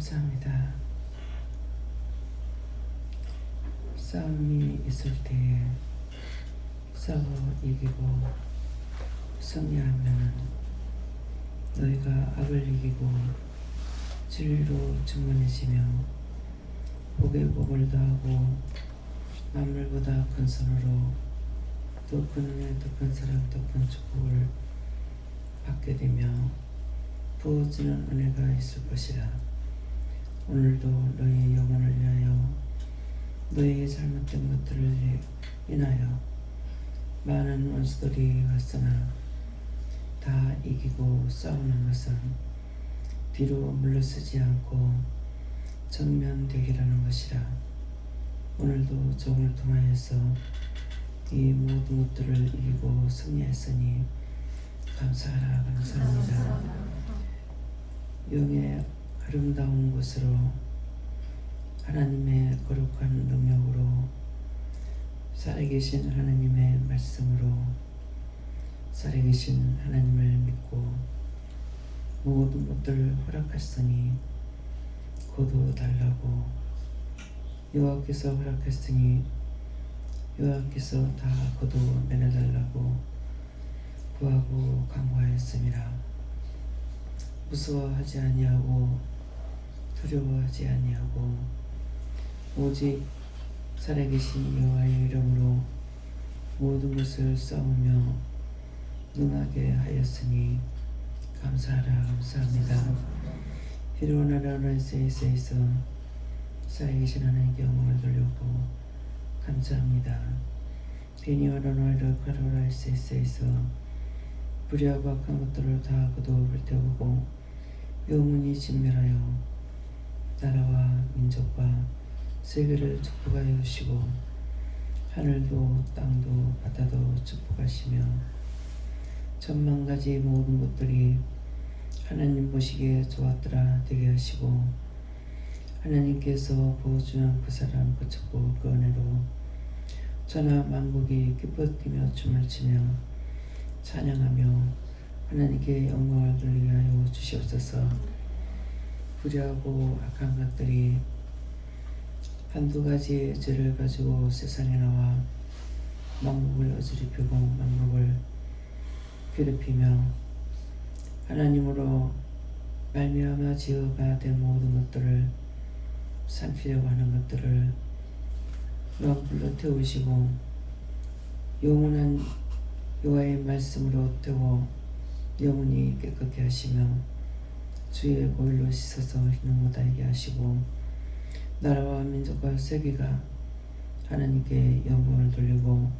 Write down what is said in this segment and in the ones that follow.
감사합니다. 싸움이 있을 때에 싸워 이기고 승리하면 너희가 악을 이기고 진리로 충만해지며 복에 복을 더하고 만물보다 큰 선으로 더 큰 은혜, 더 큰 사랑, 더 큰 축복을 받게 되며 부어지는 은혜가 있을 것이라. 오늘도 너희의 영혼을 위하여 너희의 잘못된 것들을 인하여 많은 원수들이 왔으나 다 이기고 싸우는 것은 뒤로 물러서지 않고 정면대기라는 것이라. 오늘도 종을 통하여서 이 모든 것들을 이기고 승리했으니 감사하라. 감사합니다. 영의 아름다운 곳으로 하나님의 거룩한 능력으로 살아계신 하나님의 말씀으로 살아계신 하나님을 믿고 모든 것들을 허락하시니 고도 달라고 여호와께서 허락했으니 여호와께서 다 고도 내려달라고 구하고 간구하였습니다. 무서워하지 아니하고 두려워하지 아니하고 오직 살아계신 여호와의 이름으로 모든 것을 싸우며 능하게 하였으니 감사하라. 감사합니다. 히로나라나세에서 살아계신 하나님께 영광을 돌리고 감사합니다. 베니와라나라 카로라이세에서 불의하고 악한 것들을 다 거두어 불태우고 영원히 진멸하여 나라와 민족과 세계를 축복하여 주시고 하늘도 땅도 바다도 축복하시며 천만가지 모든 것들이 하나님 보시기에 좋았더라 되게 하시고 하나님께서 부어주는 그 사랑 그 축복 그 은혜로 천하 만국이 기뻐 뛰며 춤을 추며 찬양하며 하나님께 영광을 돌리게 하여 주시옵소서. 불의하고 악한 것들이 한두 가지의 죄를 가지고 세상에 나와 만국을 어지럽히고 만국을 괴롭히며 하나님으로 말미암아 지어가 된 모든 것들을 삼키려고 하는 것들을 불로 태우시고 영원한 여호와의 말씀으로 태워 영원히 깨끗게 하시며 주의 보혈로 씻어서 흰옷하게 하시고 나라와 민족과 세계가 하나님께 영광을 돌리고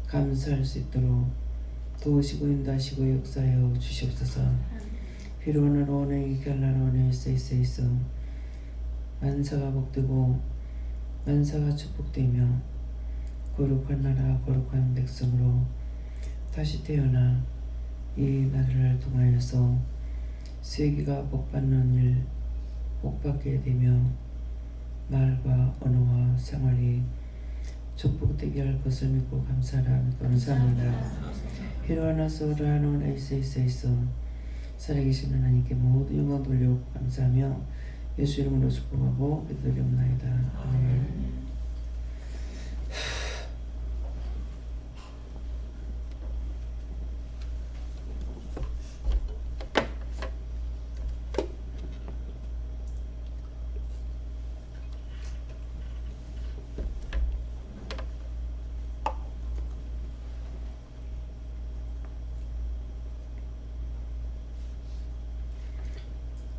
감사할 수 있도록 도우시고 인도하시고 역사하여 주시옵소서. 피로나로 오늘 결나로 오늘 세이세이서 만사가 복되고 만사가 축복되며 거룩한 나라 거룩한 백성으로 다시 태어나 이 나라를 통하여서 세계가 복받는 일 복받게 되며 말과 언어와 생활이 축복되게 할 것을 믿고 감사합니다. 히로아나소라노 에이세이세이서 살아계신 하나님께 모든 영광 돌려오고 감사하며 예수 이름으로 축복하고 기도드리옵나이다. 아멘.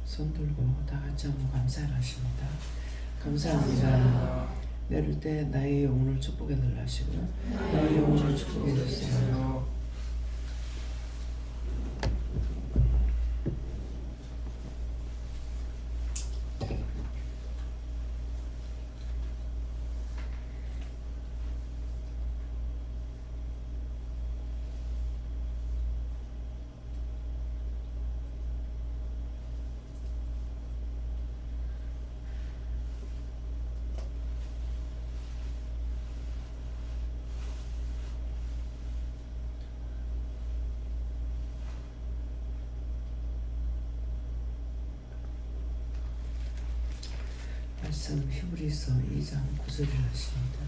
손 들고 다 같이 한번 감사를 하십니다. 감사합니다. 내릴 때 나의 영혼을 축복해 달라 하시고요. 나의 영혼을 축복해 주세요. 말씀 히브리서 2장 9절을 하십니다.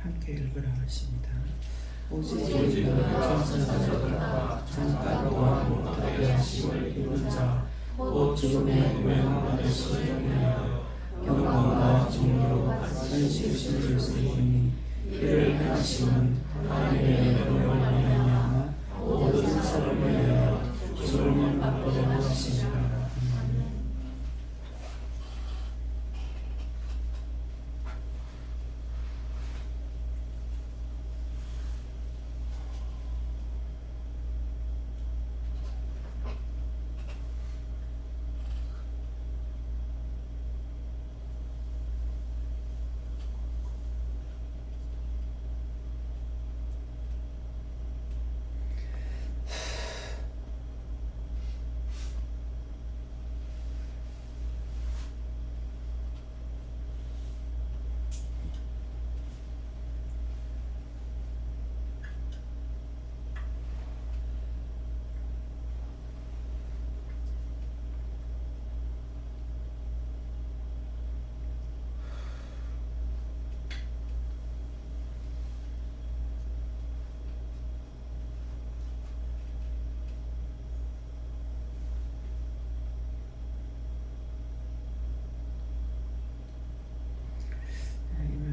함께 읽으라 하십니다. 오직 우리가 천사들과 잠깐 또한 못하게 하심을 입은 자, 곧 죽음의 멸망하시기 위하여 영광과 존귀로 안식하신 주시니 이를 행하심은 하나님의 영광을 말미암아 모든 사람을 위하여 죽음을 맛보려 하시니라.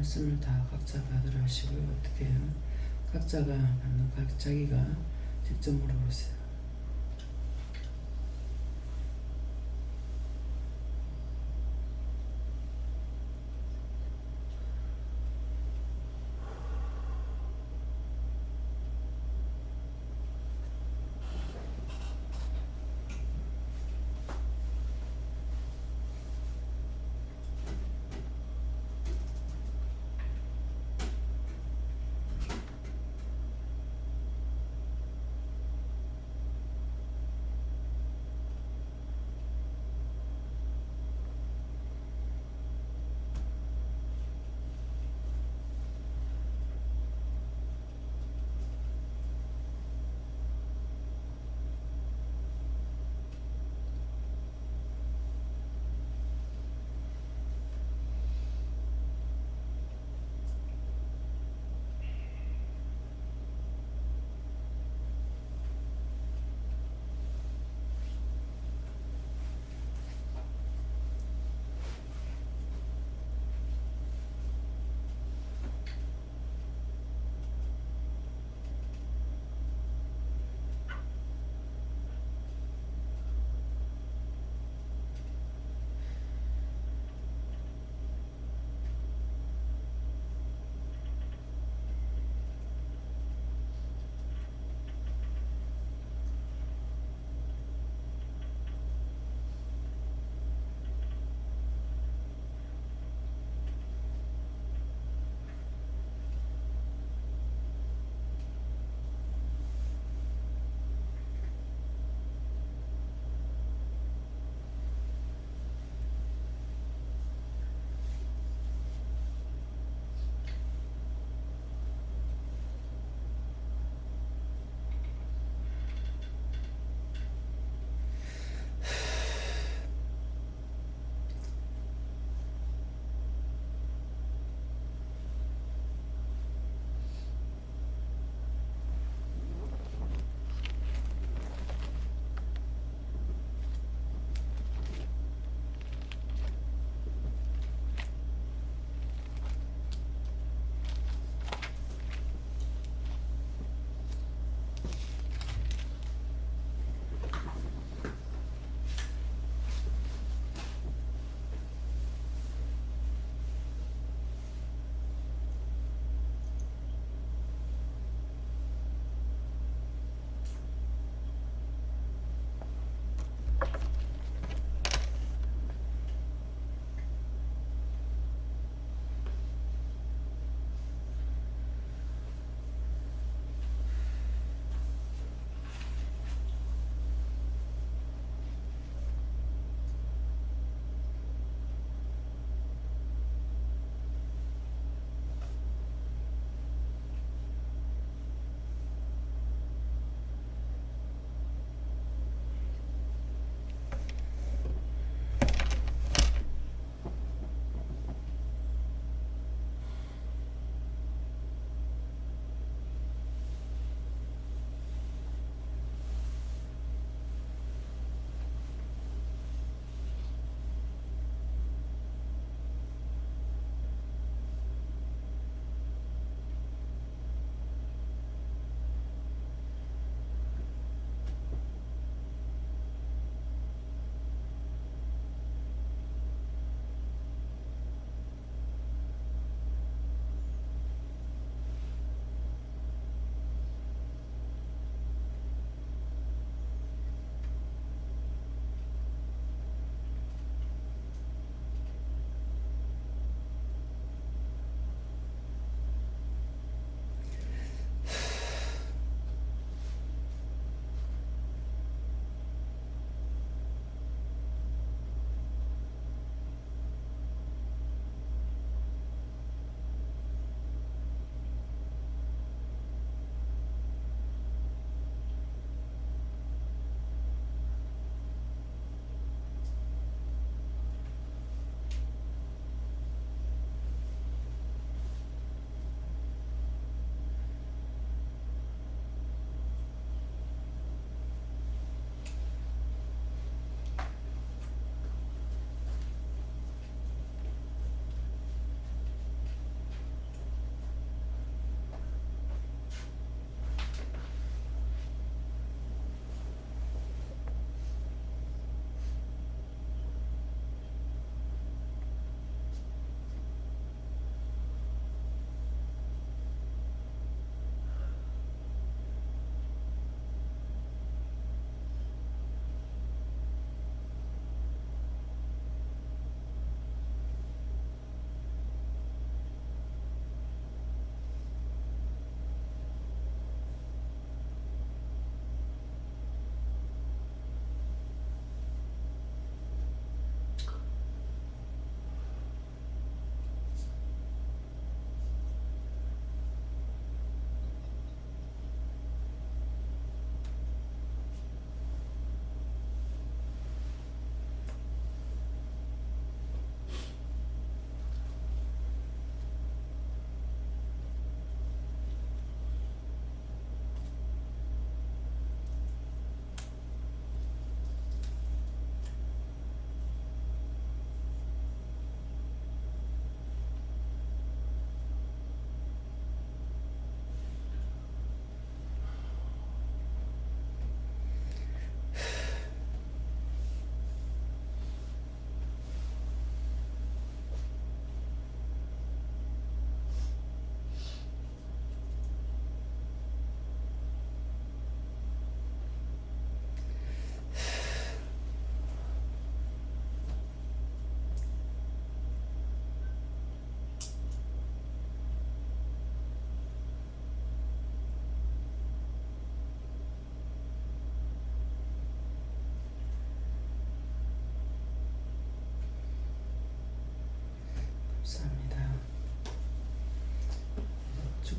말씀을 다 각자 받으라 하시고요. 어떻게 해요? 각자가 받는 자기가 직접 물어보세요.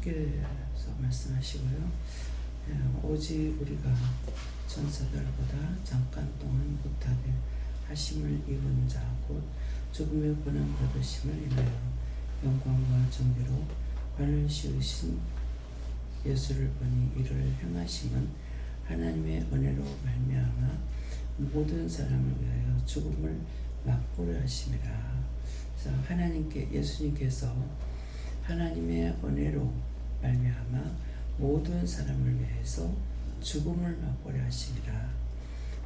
주께서 말씀하시고요. 오직 우리가 천사들보다 잠깐 동안 못하게 하심을 입은 자 곧 죽음의 고난 받으심을 인하여 영광과 존귀로 관을 씌우신 예수를 보니 이를 행하심은 하나님의 은혜로 말미암아 모든 사람을 위하여 죽음을 맛보려 하심이라. 그래서 예수님께서 하나님의 은혜로 말미암아 모든 사람을 위해서 죽음을 맛보려 하심이라.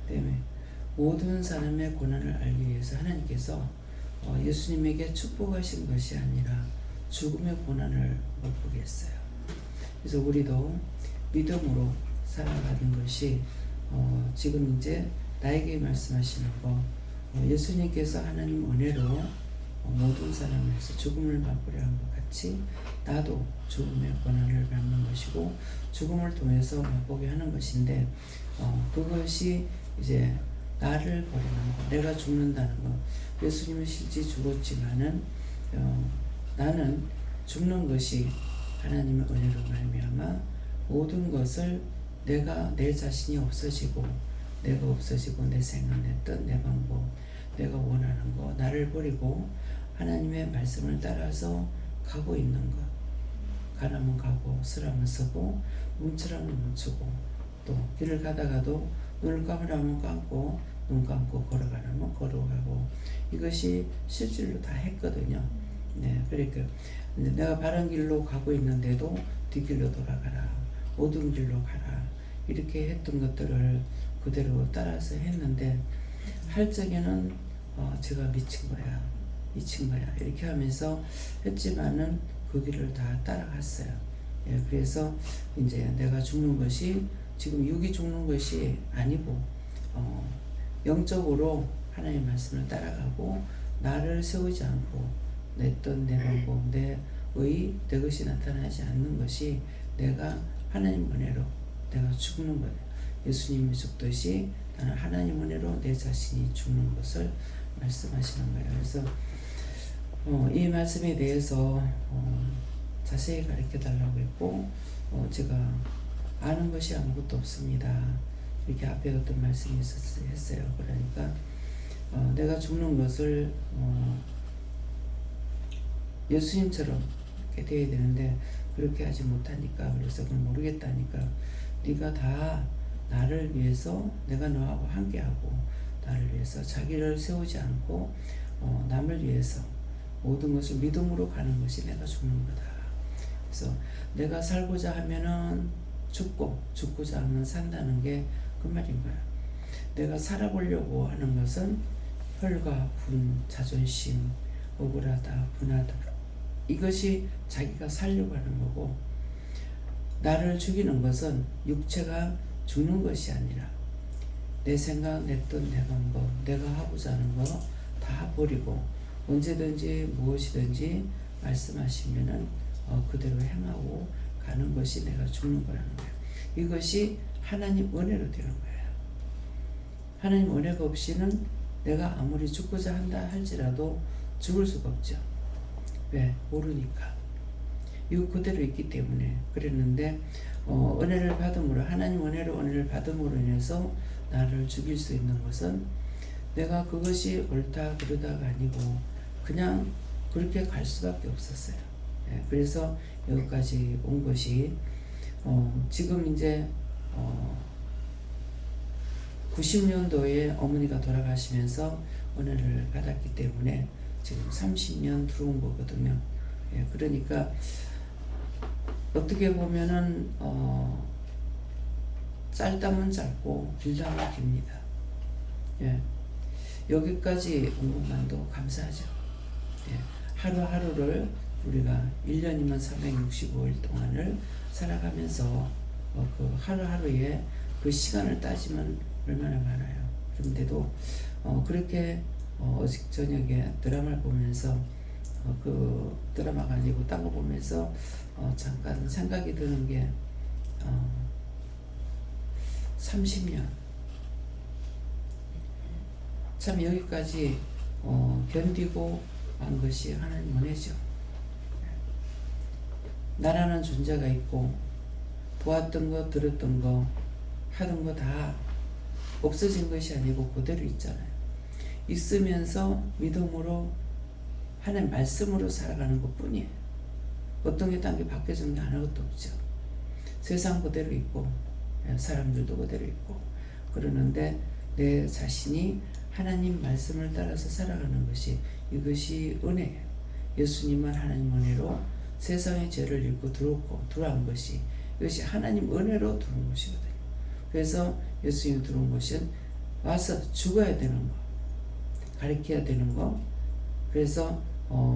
때문에 모든 사람의 고난을 알기 위해서 하나님께서 예수님에게 축복하신 것이 아니라 죽음의 고난을 맛보게 했어요. 그래서 우리도 믿음으로 살아가는 것이 지금 이제 나에게 말씀하시는 거, 예수님께서 하나님 은혜로 모든 사람을 위해서 죽음을 맛보려 한 것 같이 나도 죽음의 고난을 받는 것이고 죽음을 통해서 맛보게 하는 것인데, 그것이 이제 나를 버리는 것, 내가 죽는다는 것. 예수님은 실제 죽었지만은 나는 죽는 것이 하나님의 은혜로 말미암아 모든 것을 내 자신이 없어지고 내가 없어지고 내 생각, 내 뜻, 내 방법, 내가 원하는 거, 나를 버리고 하나님의 말씀을 따라서 가고 있는 것. 가라면 가고 쓰라면 쓰고 멈추라면 멈추고 또 길을 가다가도 눈을 감으라면 감고 눈 감고 걸어가라면 걸어가고 이것이 실질로 다 했거든요. 네, 그러니까 내가 바른 길로 가고 있는데도 뒷길로 돌아가라, 어두운 길로 가라 이렇게 했던 것들을 그대로 따라서 했는데 할 적에는 제가 미친 거야 이렇게 하면서 했지만은 그 길을 다 따라갔어요. 예, 그래서 이제 내가 죽는 것이 지금 육이 죽는 것이 아니고 영적으로 하나님의 말씀을 따라가고 나를 세우지 않고 내 뜻, 내 방법, 내 것이 나타나지 않는 것이 내가 하나님 은혜로 내가 죽는 거예요. 예수님이 죽듯이 나는 하나님 은혜로 내 자신이 죽는 것을 말씀하시는 거예요. 그래서 이 말씀에 대해서 자세히 가르쳐 달라고 했고 제가 아는 것이 아무것도 없습니다. 이렇게 앞에 어떤 말씀이 했어요. 그러니까 내가 죽는 것을 예수님처럼 이렇게 돼야 되는데 그렇게 하지 못하니까 그래서 그걸 모르겠다니까 네가 다 나를 위해서 내가 너하고 함께하고 나를 위해서 자기를 세우지 않고 남을 위해서 모든 것을 믿음으로 가는 것이 내가 죽는 거다. 그래서 내가 살고자 하면은 죽고자 하면 산다는 게 그 말인 거야. 내가 살아보려고 하는 것은 혈과 분, 자존심, 억울하다, 분하다 이것이 자기가 살려고 하는 거고 나를 죽이는 것은 육체가 죽는 것이 아니라 내 생각, 내 뜻, 내 방법, 내가 하고자 하는 거 다 버리고 언제든지 무엇이든지 말씀하시면은 그대로 행하고 가는 것이 내가 죽는 거라는 거예요. 이것이 하나님 은혜로 되는 거예요. 하나님 은혜가 없이는 내가 아무리 죽고자 한다 할지라도 죽을 수가 없죠. 왜? 모르니까. 이거 그대로 있기 때문에 그랬는데 은혜를 받음으로 하나님 은혜를 받음으로 인해서 나를 죽일 수 있는 것은 내가 그것이 옳다 그러다가 아니고 그냥 그렇게 갈 수밖에 없었어요. 예, 그래서 여기까지 온 것이 지금 이제 90년도에 어머니가 돌아가시면서 은혜를 받았기 때문에 지금 30년 들어온 거거든요. 예, 그러니까 어떻게 보면은 짧다면 짧고 길다면 깁니다. 예, 여기까지 온 것만도 감사하죠. 예, 하루하루를 우리가 1년이면 365일 동안을 살아가면서 그 하루하루에 그 시간을 따지면 얼마나 많아요. 그런데도 그렇게 어제 저녁에 드라마를 보면서 그 드라마가 아니고 딴 거 보면서 잠깐 생각이 드는 게 30년 참 여기까지 견디고 한 것이 하나님 은혜죠. 나라는 존재가 있고 보았던 거, 들었던 거, 하던 거 다 없어진 것이 아니고 그대로 있잖아요. 있으면서 믿음으로 하나님 말씀으로 살아가는 것 뿐이에요. 어떤 게 딴 게 바뀌어진 게 아무것도 없죠. 세상 그대로 있고 사람들도 그대로 있고 그러는데 내 자신이 하나님 말씀을 따라서 살아가는 것이 이것이 은혜예요. 예수님은 하나님 은혜로 세상의 죄를 잃고 들어온 것이 이것이 하나님 은혜로 들어온 것이거든요. 그래서 예수님이 들어온 것은 와서 죽어야 되는 거, 가르쳐야 되는 거. 그래서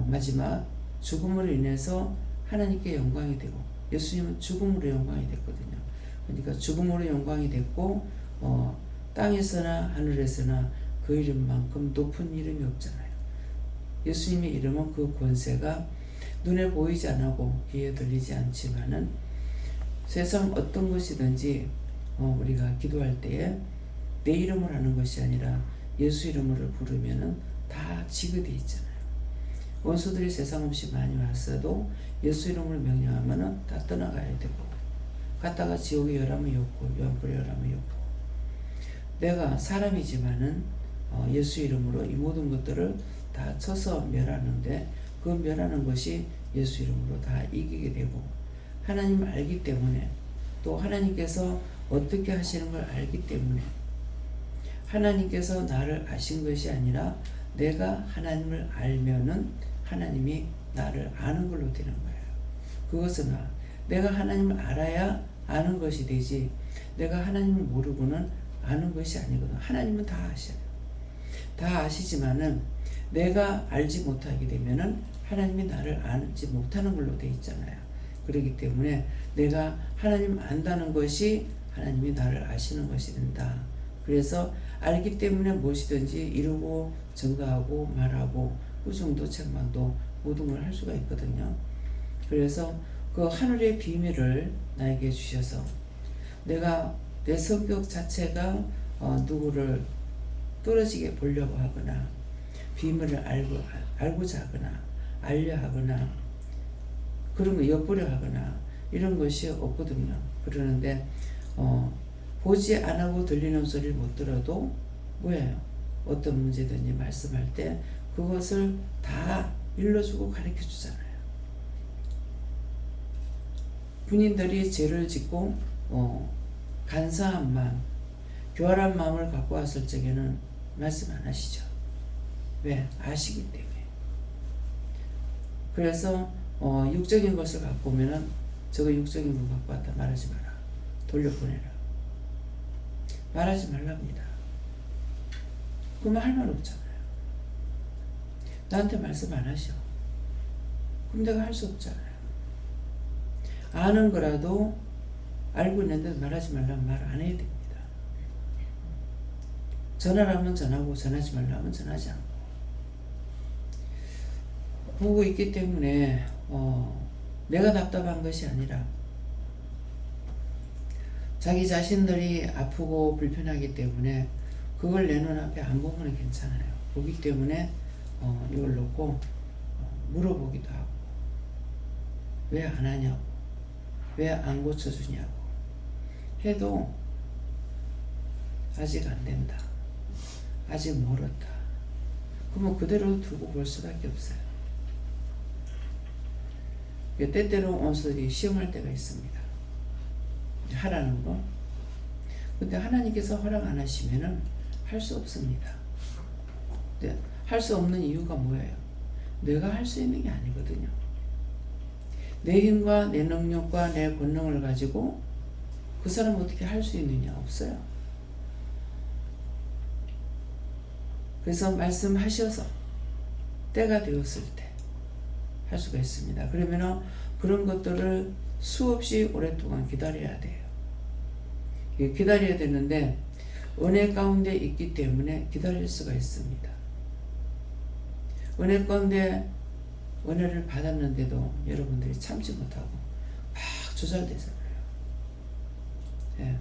마지막 죽음으로 인해서 하나님께 영광이 되고 예수님은 죽음으로 영광이 됐거든요. 그러니까 죽음으로 영광이 됐고 땅에서나 하늘에서나 그 이름만큼 높은 이름이 없잖아요. 예수님의 이름은 그 권세가 눈에 보이지 않고 귀에 들리지 않지만은 세상 어떤 것이든지 우리가 기도할 때에 내 이름을 하는 것이 아니라 예수 이름으로 부르면은 다 지그돼 있잖아요. 원수들이 세상 없이 많이 왔어도 예수 이름을 명령하면은 다 떠나가야 되고 갔다가 지옥에 열하면 욕고 유황불에 열하면 욕고 내가 사람이지만은 예수 이름으로 이 모든 것들을 다 쳐서 멸하는데 그 멸하는 것이 예수 이름으로 다 이기게 되고 하나님을 알기 때문에 또 하나님께서 어떻게 하시는 걸 알기 때문에 하나님께서 나를 아신 것이 아니라 내가 하나님을 알면은 하나님이 나를 아는 걸로 되는 거예요. 그것은 내가 하나님을 알아야 아는 것이 되지 내가 하나님을 모르고는 아는 것이 아니거든. 하나님은 다 아셔요. 다 아시지만은 내가 알지 못하게 되면은 하나님이 나를 알지 못하는 걸로 되어 있잖아요. 그렇기 때문에 내가 하나님 안다는 것이 하나님이 나를 아시는 것이 된다. 그래서 알기 때문에 무엇이든지 이루고 증거하고 말하고 후중도 책망도 모든 걸 할 수가 있거든요. 그래서 그 하늘의 비밀을 나에게 주셔서 내가 내 성격 자체가 누구를 떨어지게 보려고 하거나 비밀을 알고자 하거나 알려 하거나 그런 거 엿보려 하거나 이런 것이 없거든요. 그러는데 보지 안 하고 들리는 소리를 못 들어도 뭐예요? 어떤 문제든지 말씀할 때 그것을 다 일러주고 가르쳐 주잖아요. 군인들이 죄를 짓고 간사한 마음, 교활한 마음을 갖고 왔을 적에는 말씀 안 하시죠. 왜? 아시기 때문에. 그래서 육적인 것을 갖고 오면은 저거 육적인 거 갖고 왔다 말하지 마라. 돌려보내라. 말하지 말랍니다. 그러면 할 말 없잖아요. 나한테 말씀 안 하셔. 그럼 내가 할 수 없잖아요. 아는 거라도 알고 있는데 말하지 말라면 말 안 해야 됩니다. 전화를 하면 전하고 전하지 말라면 전하지 않고 보고 있기 때문에 내가 답답한 것이 아니라 자기 자신들이 아프고 불편하기 때문에 그걸 내 눈앞에 안 보면 괜찮아요. 보기 때문에 이걸 놓고 물어보기도 하고 왜 안 하냐고 왜 안 고쳐주냐고 해도 아직 안 된다. 아직 멀었다. 그러면 그대로 두고 볼 수밖에 없어요. 때때로 원수들이 시험할 때가 있습니다. 하라는 거. 근데 하나님께서 허락 안 하시면은 할 수 없습니다. 근데 할 수 없는 이유가 뭐예요? 내가 할 수 있는 게 아니거든요. 내 힘과 내 능력과 내 권능을 가지고 그 사람 어떻게 할 수 있느냐? 없어요. 그래서 말씀하셔서 때가 되었을 때 할 수가 있습니다. 그러면은 그런 것들을 수없이 오랫동안 기다려야 돼요. 기다려야 되는데 은혜 가운데 있기 때문에 기다릴 수가 있습니다. 은혜 가운데 은혜를 받았는데도 여러분들이 참지 못하고 막 조잘되잖아요. 예,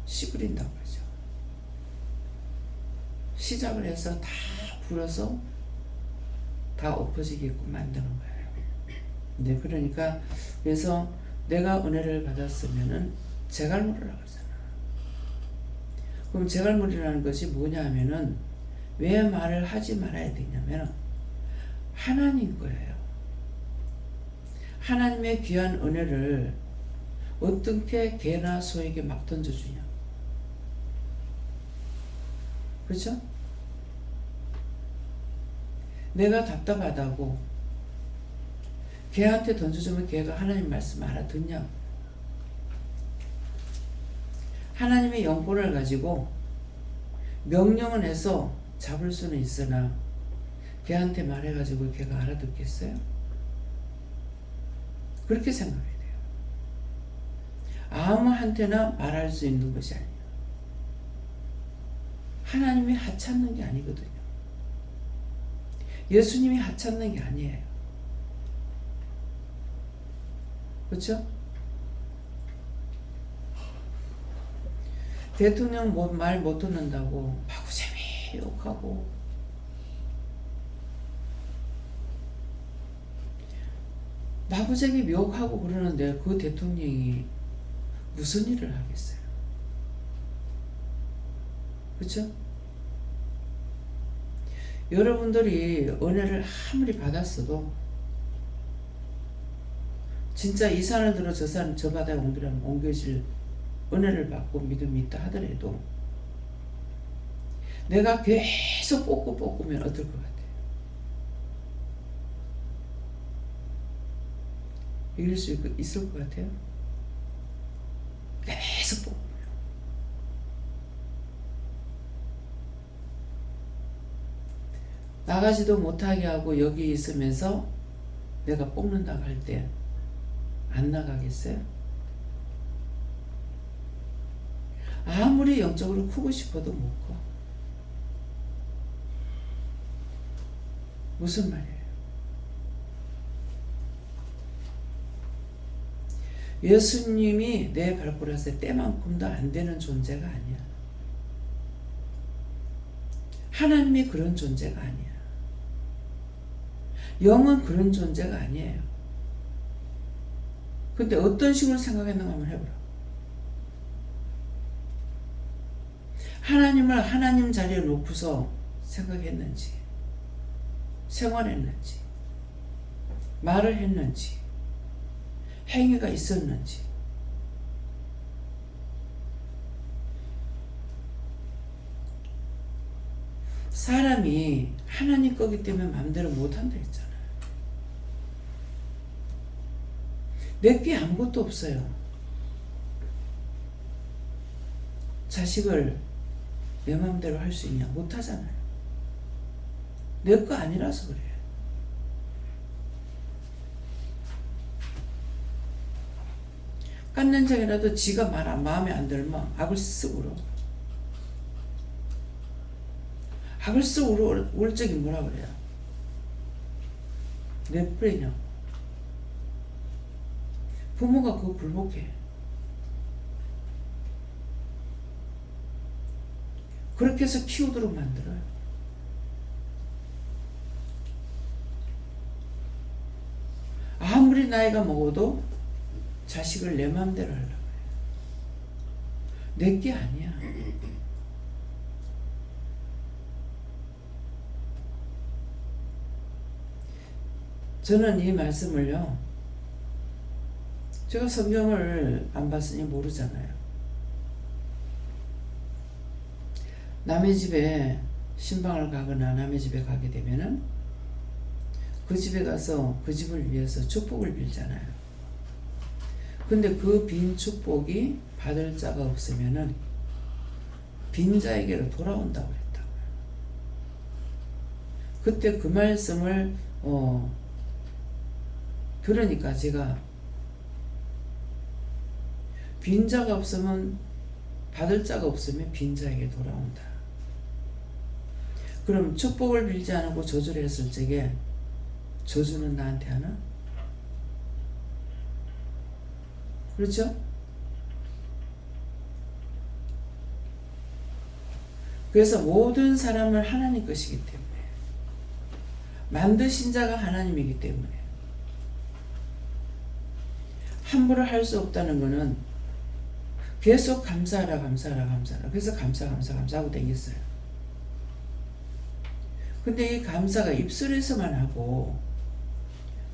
씨부린다고 하죠. 시작을 해서 다 불어서 다 엎어지게끔 만드는 거예요. 네, 그러니까 그래서 내가 은혜를 받았으면은 재갈물이라고 하잖아. 그럼 재갈물이라는 것이 뭐냐 하면은 왜 말을 하지 말아야 되냐면 하나님 거예요. 하나님의 귀한 은혜를 어떻게 개나 소에게 막 던져주냐. 그렇죠? 내가 답답하다고 개한테 던져주면 개가 하나님 말씀 알아듣냐. 하나님의 영권을 가지고 명령은 해서 잡을 수는 있으나 걔한테 말해가지고 걔가 알아듣겠어요? 그렇게 생각해야 돼요. 아무한테나 말할 수 있는 것이 아니에요. 하나님이 하찮는 게 아니거든요. 예수님이 하찮는 게 아니에요. 그렇죠? 대통령 말 못 듣는다고 마구잡이 욕하고 마구잡이 욕하고 그러는데 그 대통령이 무슨 일을 하겠어요? 그렇죠? 여러분들이 은혜를 아무리 받았어도 진짜 이 산을 들어 저 산 저 바다에 옮기라면 옮겨질 은혜를 받고 믿음이 있다 하더라도 내가 계속 뽑으면 어떨 것 같아요? 이길 수 있을 것 같아요? 계속 뽑으면. 나가지도 못하게 하고 여기 있으면서 내가 뽑는다고 할 때 안 나가겠어요? 아무리 영적으로 크고 싶어도 못 커. 무슨 말이에요? 예수님이 내 발걸음에 때만큼도 안 되는 존재가 아니야. 하나님이 그런 존재가 아니야. 영은 그런 존재가 아니에요. 근데 어떤 식으로 생각했는가 한번 해보라. 하나님을 하나님 자리에 놓고서 생각했는지, 생활했는지, 말을 했는지, 행위가 있었는지. 사람이 하나님 거기 때문에 마음대로 못한다 했잖아요. 내게 아무것도 없어요. 자식을 내 마음대로 할 수 있냐? 못하잖아요. 내 거 아니라서 그래. 깐는 장이라도 지가 마음에 안 들면 악을 쓱 울어. 악을 쓱 울 적이 뭐라 그래요? 내 뿌리냐고. 부모가 그거 불복해. 그렇게 해서 키우도록 만들어요. 아무리 나이가 먹어도 자식을 내 마음대로 하려고 해요. 내 게 아니야. 저는 이 말씀을요, 제가 성경을 안 봤으니 모르잖아요. 남의 집에 신방을 가거나 남의 집에 가게 되면은 그 집에 가서 그 집을 위해서 축복을 빌잖아요. 근데 그 빈 축복이 받을 자가 없으면은 빈자에게로 돌아온다고 그랬다고요. 그때 그 말씀을 그러니까 제가 빈자가 없으면 받을 자가 없으면 빈자에게 돌아온다. 그럼 축복을 빌지 않고 저주를 했을 적에 저주는 나한테 하나? 그렇죠? 그래서 모든 사람을 하나님 것이기 때문에 만드신 자가 하나님이기 때문에 함부로 할 수 없다는 거는 계속 감사하라. 그래서 감사하고 댕겼어요. 근데 이 감사가 입술에서만 하고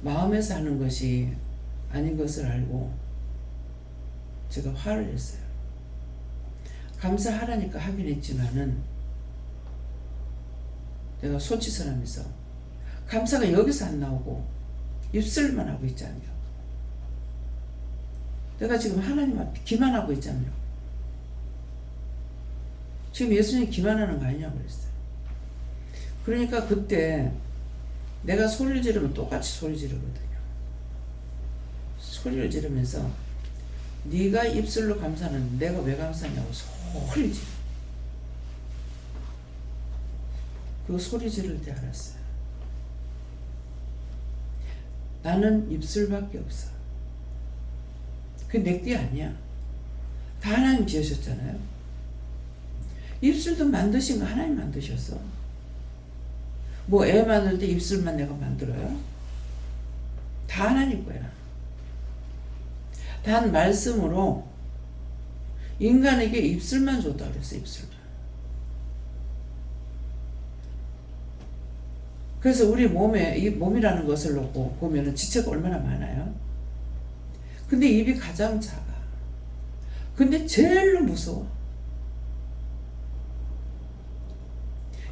마음에서 하는 것이 아닌 것을 알고 제가 화를 냈어요. 감사하라니까 하긴 했지만은 내가 손짓을하면서 감사가 여기서 안 나오고 입술만 하고 있잖아요. 내가 지금 하나님 앞에 기만하고 있잖아요. 지금 예수님 기만하는 거 아니냐고 그랬어요. 그러니까 그때 내가 소리를 지르면 똑같이 소리 지르거든요. 소리를 지르면서 네가 입술로 감사하는 내가 왜 감사하냐고 소리 지르. 그 소리 지를 때 알았어요. 나는 입술밖에 없어. 그게 내 게 아니야. 다 하나님 지으셨잖아요. 입술도 만드신 거 하나님 만드셨어. 뭐 애 만들 때 입술만 내가 만들어요? 다 하나님 거야. 단 말씀으로 인간에게 입술만 줬다 그랬어. 입술만. 그래서 우리 몸에 이 몸이라는 것을 놓고 보면은 지체가 얼마나 많아요. 근데 입이 가장 작아. 근데 제일로 무서워.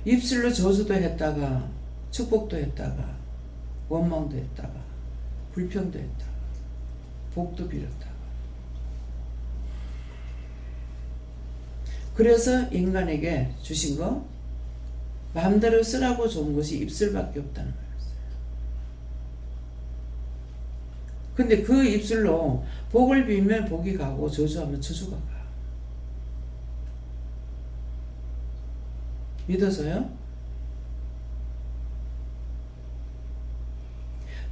입술로 저주도 했다가 축복도 했다가 원망도 했다가 불평도 했다가 복도 빌었다가. 그래서 인간에게 주신 거 마음대로 쓰라고 좋은 것이 입술밖에 없다는 거였어요. 근데 그 입술로 복을 빌면 복이 가고 저주하면 저주가 가. 믿어서요?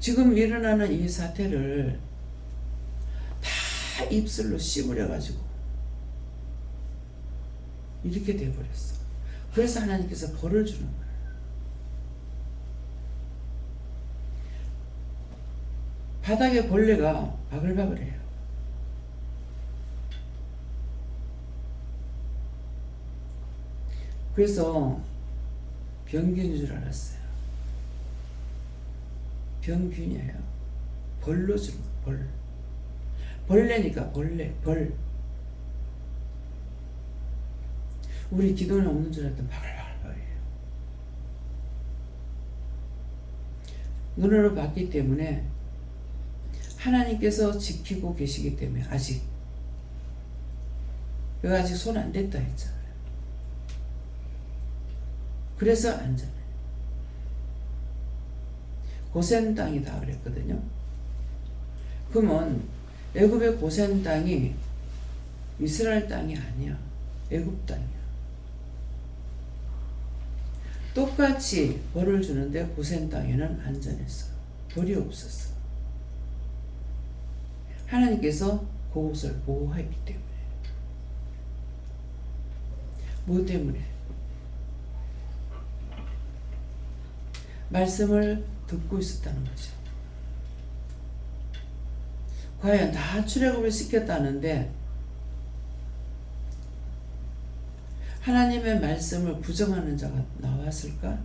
지금 일어나는 이 사태를 다 입술로 씹으려가지고 이렇게 돼버렸어. 그래서 하나님께서 벌을 주는 거예요. 바닥에 벌레가 바글바글해요. 그래서 병균인 줄 알았어요. 병균이에요. 벌로 주는 거, 벌. 벌레니까 벌. 우리 기도는 없는 줄 알았더니 바글바글해요. 눈으로 봤기 때문에 하나님께서 지키고 계시기 때문에 아직 내가 아직 손 안 댔다 했잖아요. 그래서 안전해. 고센 땅이다 그랬거든요. 그러면 애굽의 고센 땅이 이스라엘 땅이 아니야. 애굽 땅이야. 똑같이 벌을 주는데 고센 땅에는 안전했어. 벌이 없었어. 하나님께서 그곳을 보호했기 때문에. 뭐 때문에? 말씀을 듣고 있었다는 거죠. 과연 다 출애굽을 시켰다는데 하나님의 말씀을 부정하는 자가 나왔을까?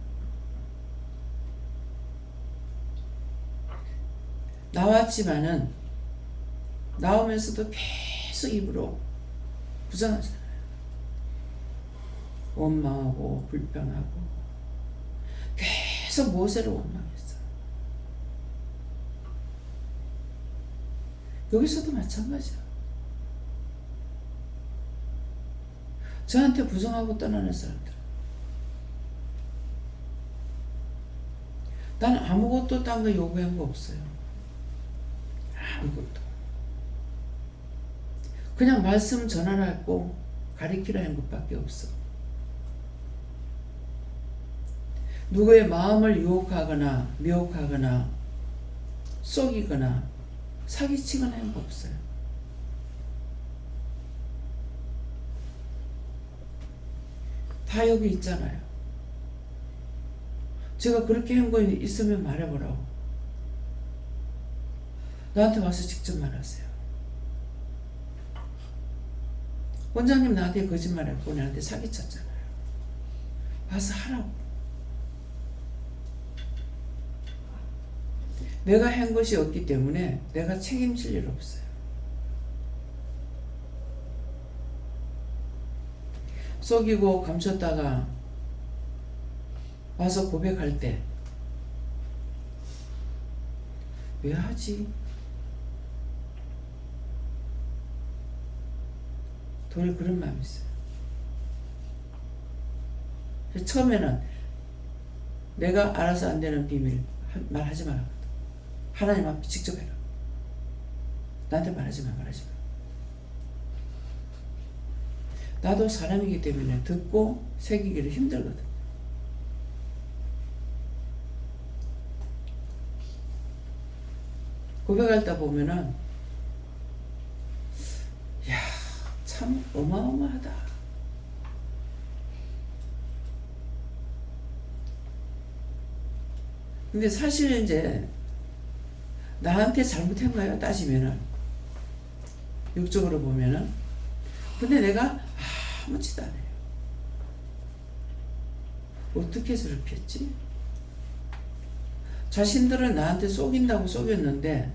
나왔지만은 나오면서도 계속 입으로 부정하잖아요. 원망하고 불평하고 계속 모세를 원망했어. 여기서도 마찬가지야. 저한테 부정하고 떠나는 사람들. 난 아무것도 딴 거 요구한 거 없어요. 아무것도. 그냥 말씀 전하라 했고 가리키라 한 것밖에 없어. 누구의 마음을 유혹하거나 미혹하거나 속이거나 사기치거나 한 거 없어요. 다 여기 있잖아요. 제가 그렇게 한 거 있으면 말해보라고. 나한테 와서 직접 말하세요. 원장님 나한테 거짓말했고 나한테 사기쳤잖아요. 와서 하라고. 내가 한 것이 없기 때문에 내가 책임질 일 없어요. 속이고 감췄다가 와서 고백할 때 왜 하지? 돈에 그런 마음이 있어요. 처음에는 내가 알아서 안 되는 비밀 말하지 마라. 하나님 앞에 직접 해라. 나한테 말하지 마. 나도 사람이기 때문에 듣고 새기기를 힘들거든. 고백할 때 보면은 야, 참 어마어마하다. 근데 사실 이제 나한테 잘못한 거예요 따지면은, 육적으로 보면은. 근데 내가 아무짓도 안 해요. 어떻게 저렇게 했지? 자신들은 나한테 속인다고 속였는데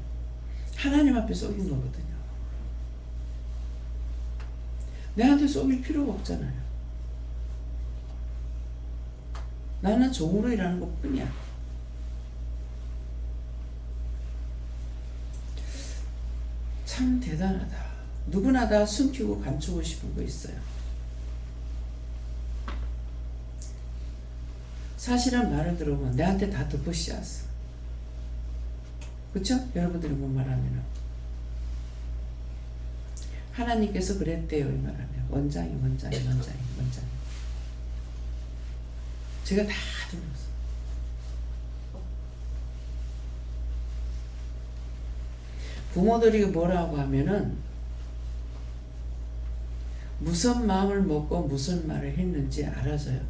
하나님 앞에 속인 거거든요. 내한테 속일 필요가 없잖아요. 나는 종으로 일하는 것 뿐이야. 참 대단하다. 누구나 다 숨기고 감추고 싶은 거 있어요. 사실은 말을 들어보면 내한테 다 덮어씌웠어. 그쵸? 여러분들이 뭔 말하면은 하나님께서 그랬대요 이 말하면 원장이 제가 다 들었어. 부모들이 뭐라고 하면은 무슨 마음을 먹고 무슨 말을 했는지 알아서요.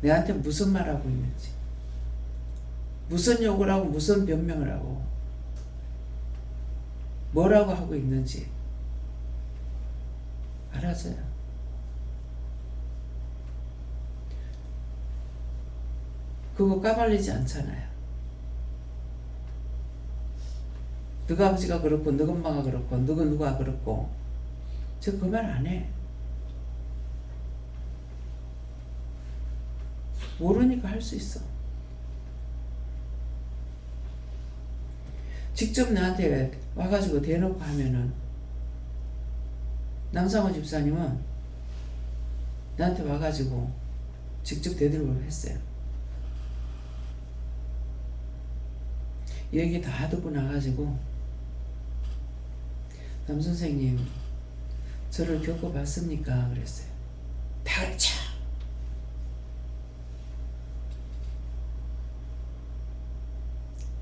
내한테 무슨 말하고 있는지, 무슨 욕을 하고 무슨 변명을 하고 뭐라고 하고 있는지 알아서요. 그거 까발리지 않잖아요. 너희 아버지가 그렇고 너희 엄마가 그렇고 누가 그렇고 저 그 말 안 해. 모르니까 할 수 있어. 직접 나한테 와가지고 대놓고 하면은, 남상호 집사님은 나한테 와가지고 직접 대들고 했어요. 얘기 다 듣고 나가지고 남선생님 저를 겪어봤습니까? 그랬어요. 다 그렇죠.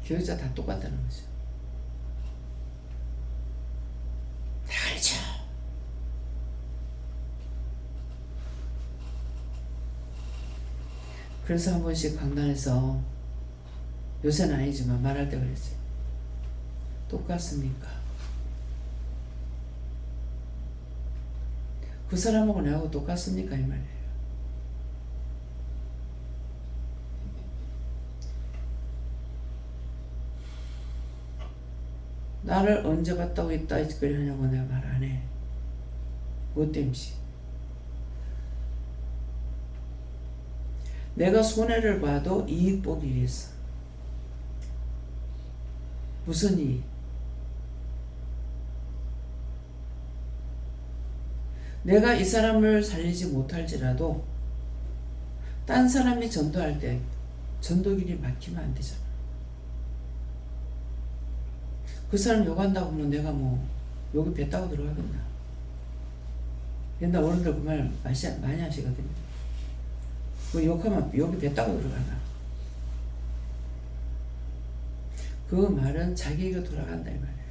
교육자 다 똑같다는 거죠. 다 그렇죠. 그래서 한 번씩 강단에서, 요새는 아니지만 말할 때 그랬어요. 똑같습니까? 그 사람하고 나하고 똑같습니까? 이 말이에요. 나를 언제 봤다고 있다 이거리 하냐고 내가 말 안 해. 뭐 땜시. 내가 손해를 봐도 이익 보기 위해서. 무슨 이익? 내가 이 사람을 살리지 못할지라도 딴 사람이 전도할 때 전도길이 막히면 안 되잖아. 그 사람 욕한다고 하면 내가 뭐 욕이 뱉다고 들어가겠나. 옛날 어른들 그 말 많이 하시거든요. 뭐 욕하면 욕이 뱉다고 들어가나. 그 말은 자기에게 돌아간다 이 말이에요.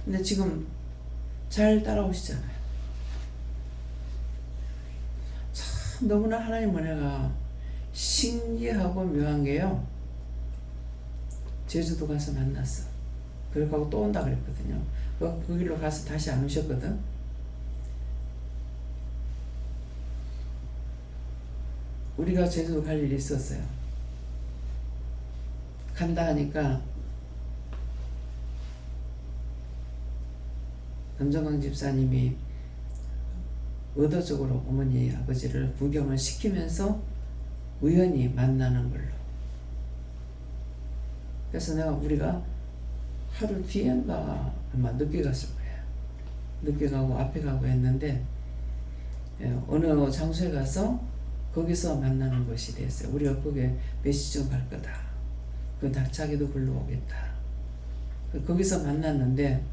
근데 지금 잘 따라오시잖아요. 참 너무나 하나님 은혜가 신기하고 묘한 게요. 제주도 가서 만났어. 그러고 또 온다 그랬거든요. 그 길로 가서 다시 안 오셨거든. 우리가 제주도 갈 일이 있었어요. 간다 하니까 남정광 집사님이 의도적으로 어머니 아버지를 구경을 시키면서 우연히 만나는 걸로. 그래서 우리가 하루 뒤엔가 아마 늦게 갔을 거예요. 늦게 가고 앞에 가고 했는데 어느 장소에 가서 거기서 만나는 것이 됐어요. 우리가 거기에 몇 시쯤 갈 거다. 자기도 글로 오겠다. 거기서 만났는데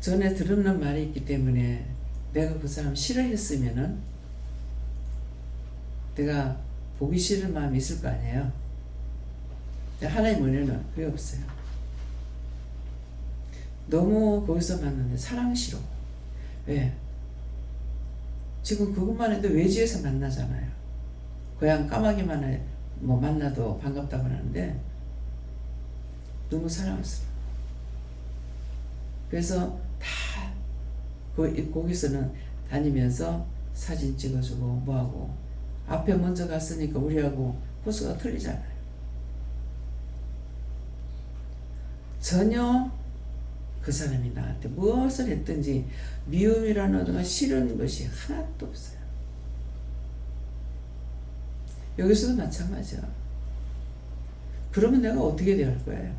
전에 들었는 말이 있기 때문에 내가 그 사람 싫어했으면은 내가 보기 싫은 마음이 있을 거 아니에요. 하나님 은혜는 그게 없어요. 너무 거기서 만났는데 사랑스러. 왜? 지금 그것만 해도 외지에서 만나잖아요. 고향 까마귀만 만나도 반갑다고 하는데 너무 사랑스러워. 그래서 다 거기서는 다니면서 사진 찍어주고 뭐하고 앞에 먼저 갔으니까 우리하고 코스가 틀리잖아요. 전혀 그 사람이 나한테 무엇을 했든지 미움이라는 싫은 것이 하나도 없어요. 여기서도 마찬가지야. 그러면 내가 어떻게 대할 거예요?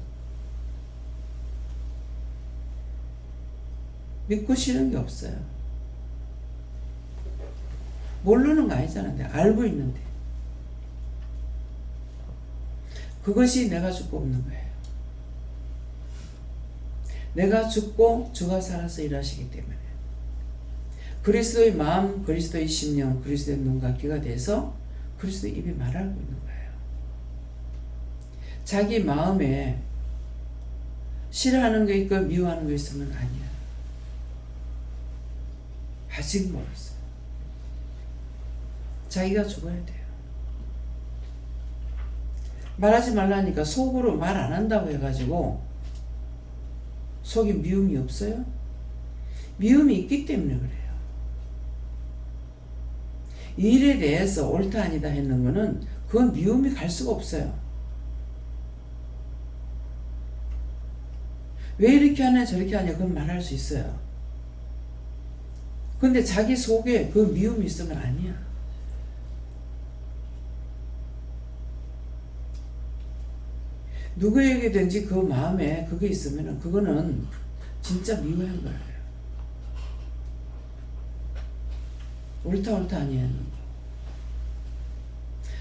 믿고 싫은 게 없어요. 모르는 거 아니잖아. 알고 있는데. 그것이 내가 죽고 없는 거예요. 내가 죽고 주가 살아서 일하시기 때문에 그리스도의 마음, 그리스도의 심령, 그리스도의 눈과 귀가 돼서 그리스도의 입이 말하고 있는 거예요. 자기 마음에 싫어하는 게 있고 미워하는 게 있으면 아니야. 아직 멀었어요. 자기가 죽어야 돼요. 말하지 말라니까 속으로 말 안 한다고 해가지고 속에 미움이 없어요? 미움이 있기 때문에 그래요. 이 일에 대해서 옳다 아니다 했는 거는 그건 미움이 갈 수가 없어요. 왜 이렇게 하냐 저렇게 하냐 그건 말할 수 있어요. 근데 자기 속에 그 미움이 있으면 아니야. 누구에게든지 그 마음에 그게 있으면 그거는 진짜 미워한 거예요. 옳다 아니에요.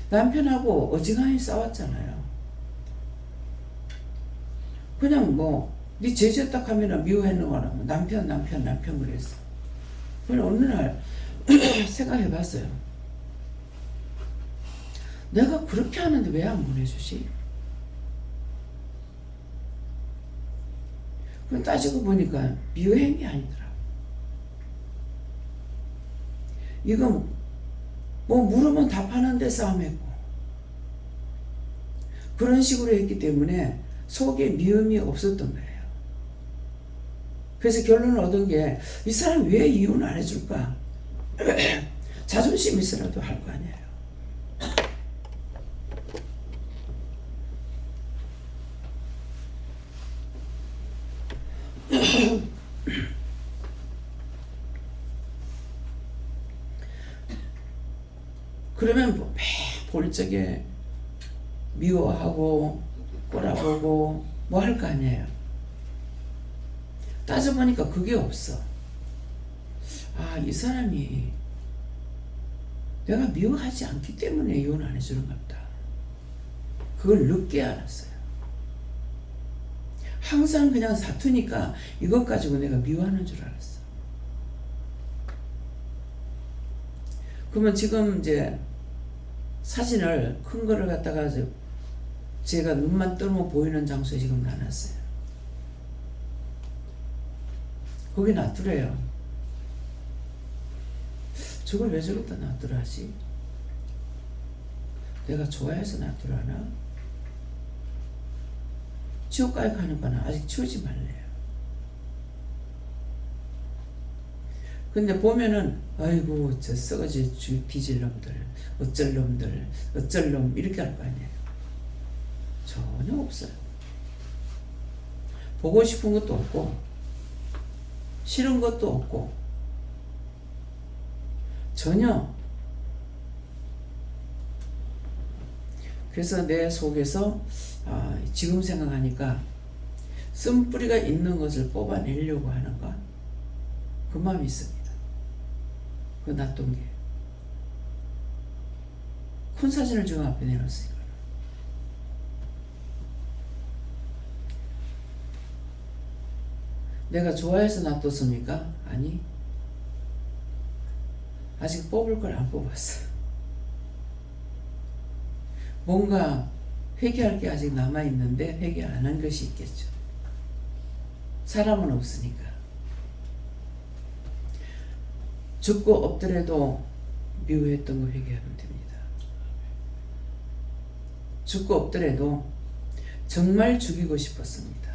남편하고 어지간히 싸웠잖아요. 그냥 네 죄졌다 하면 미워했는 거라 남편 그랬어. 그래서 어느 날 생각해봤어요. 내가 그렇게 하는데 왜 안 보내주지? 그럼 따지고 보니까 미워한 게 아니더라. 이거 물으면 답하는데 싸움했고 그런 식으로 했기 때문에 속에 미움이 없었던 거예요. 그래서 결론을 얻은 게 이 사람 왜 이혼을 안 해줄까? 자존심 있으라도 할 거 아니에요. 그러면 매 볼 적에 미워하고 꼬라보고 할 거 아니에요. 따져보니까 그게 없어. 이 사람이 내가 미워하지 않기 때문에 이혼 안 해주는 것 같다. 그걸 늦게 알았어요. 항상 그냥 사투니까 이것 가지고 내가 미워하는 줄 알았어. 그러면 지금 이제 사진을 큰 거를 갖다가 제가 눈만 뜨면 보이는 장소에 지금 놔놨어요. 거기 놔두래요. 저걸 왜 저기다 놔두라 하지? 내가 좋아해서 놔두라나? 지옥 가는 거는 아직 치우지 말래요. 근데 보면은 아이고 저 썩어지 뒤질 놈들, 어쩔 놈들, 어쩔 놈 이렇게 할 거 아니에요. 전혀 없어요. 보고 싶은 것도 없고 싫은 것도 없고 전혀. 그래서 내 속에서 지금 생각하니까 쓴뿌리가 있는 것을 뽑아내려고 하는 것, 그 마음이 있습니다. 그 놔둔 게. 큰 사진을 지금 앞에 내놨으니까. 내가 좋아해서 놔뒀습니까? 아니. 아직 뽑을 걸 안 뽑았어. 뭔가 회개할 게 아직 남아있는데 회개 안 한 것이 있겠죠. 사람은 없으니까. 죽고 없더라도 미워했던 거 회개하면 됩니다. 죽고 없더라도 정말 죽이고 싶었습니다.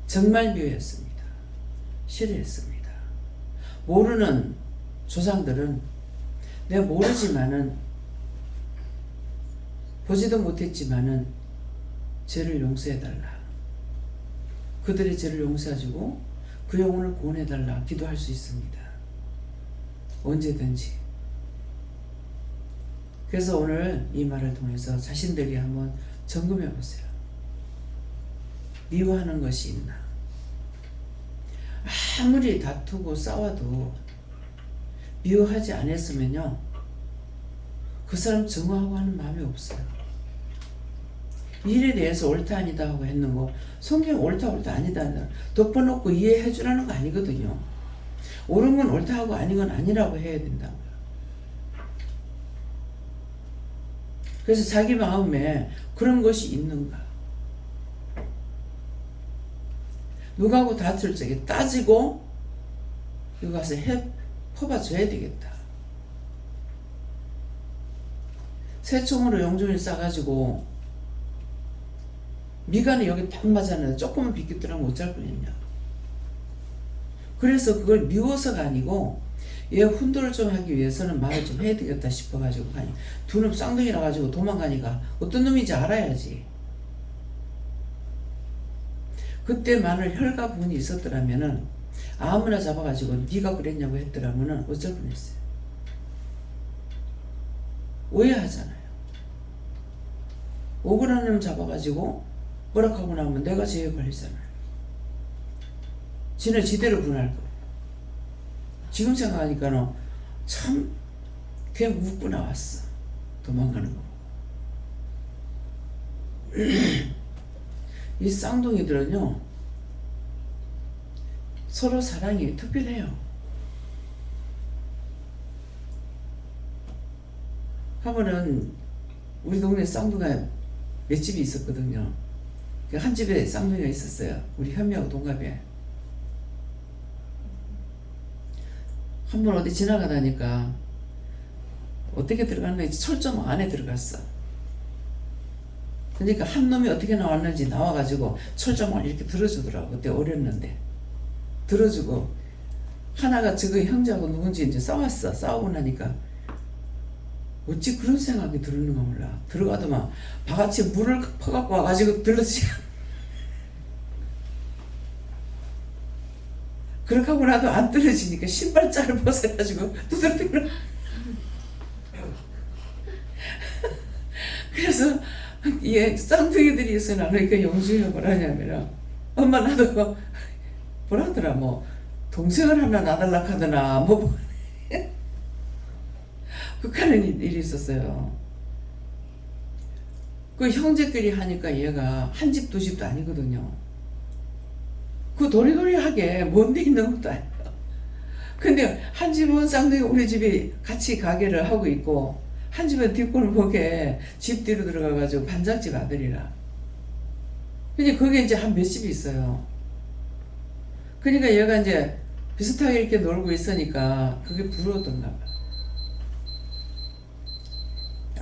정말 미워했습니다. 싫어했습니다. 모르는 조상들은 내가 모르지만은 보지도 못했지만은 죄를 용서해달라. 그들의 죄를 용서해주고 그 영혼을 구원해달라 기도할 수 있습니다. 언제든지. 그래서 오늘 이 말을 통해서 자신들이 한번 점검해 보세요. 미워하는 것이 있나? 아무리 다투고 싸워도 미워하지 않았으면요, 그 사람 증오하고 하는 마음이 없어요. 일에 대해서 옳다 아니다 하고 했는 거 성경 옳다 아니다 덮어놓고 이해해 주라는 거 아니거든요. 옳은 건 옳다 하고 아닌 건 아니라고 해야 된다고요. 그래서 자기 마음에 그런 것이 있는가, 누구하고 다툴 적에 따지고 이거 가서 퍼봐줘야 되겠다. 새총으로 용종을 싸가지고 미간이 여기 딱 맞았는데 조금만 비켰더라면 어쩔 뻔했냐. 그래서 그걸 미워서가 아니고 얘 훈도를 좀 하기 위해서는 말을 좀 해야 되겠다 싶어가지고 두 놈 쌍둥이 나가지고 도망가니까 어떤 놈인지 알아야지. 그때만을 혈과 분이 있었더라면은 아무나 잡아가지고 네가 그랬냐고 했더라면은 어쩔 뻔했어요. 오해하잖아요. 억울한 놈 잡아가지고 뭐라고 나면 내가 제일 걸리잖아요. 지는 지대로 분할 거예요. 지금 생각하니까는 참 그냥 웃고 나왔어. 도망가는 거. 이 쌍둥이들은요, 서로 사랑이 특별해요. 하면은 우리 동네 쌍둥이가 몇 집이 있었거든요. 한 집에 쌍둥이가 있었어요. 우리 현미하고 동갑에. 한 번 어디 지나가다니까 어떻게 들어갔는지 철조망 안에 들어갔어. 그러니까 한 놈이 어떻게 나왔는지 나와가지고 철조망을 이렇게 들어주더라고. 그때 어렸는데 들어주고, 하나가 저거 형제하고 누군지 이제 싸웠어. 싸우고 나니까 어찌 그런 생각이 들었는가 몰라. 들어가더만 바가지 물을 퍼갖고 와가지고 들러지. 그렇게 하고 나도 안 떨어지니까 신발자를 벗어가지고 두들기는. 그래서 얘 쌍둥이들이 있어. 나는 그 영주이가 뭐라냐면, 엄마 나도 뭐라더라, 뭐 동생을 하나 놔달라 하더나 뭐 극하는 일이 있었어요. 그 형제끼리 하니까 얘가 한 집 두 집도 아니거든요. 그 도리도리하게 먼데 있는 것도 아니에요. 근데 한 집은 쌍둥이 우리 집이 같이 가게를 하고 있고, 한 집은 뒷골 보게 집 뒤로 들어가가지고 반장집 아들이라. 근데 거기에 이제 한 몇 집이 있어요. 그러니까 얘가 이제 비슷하게 이렇게 놀고 있으니까 그게 부러웠던가 봐.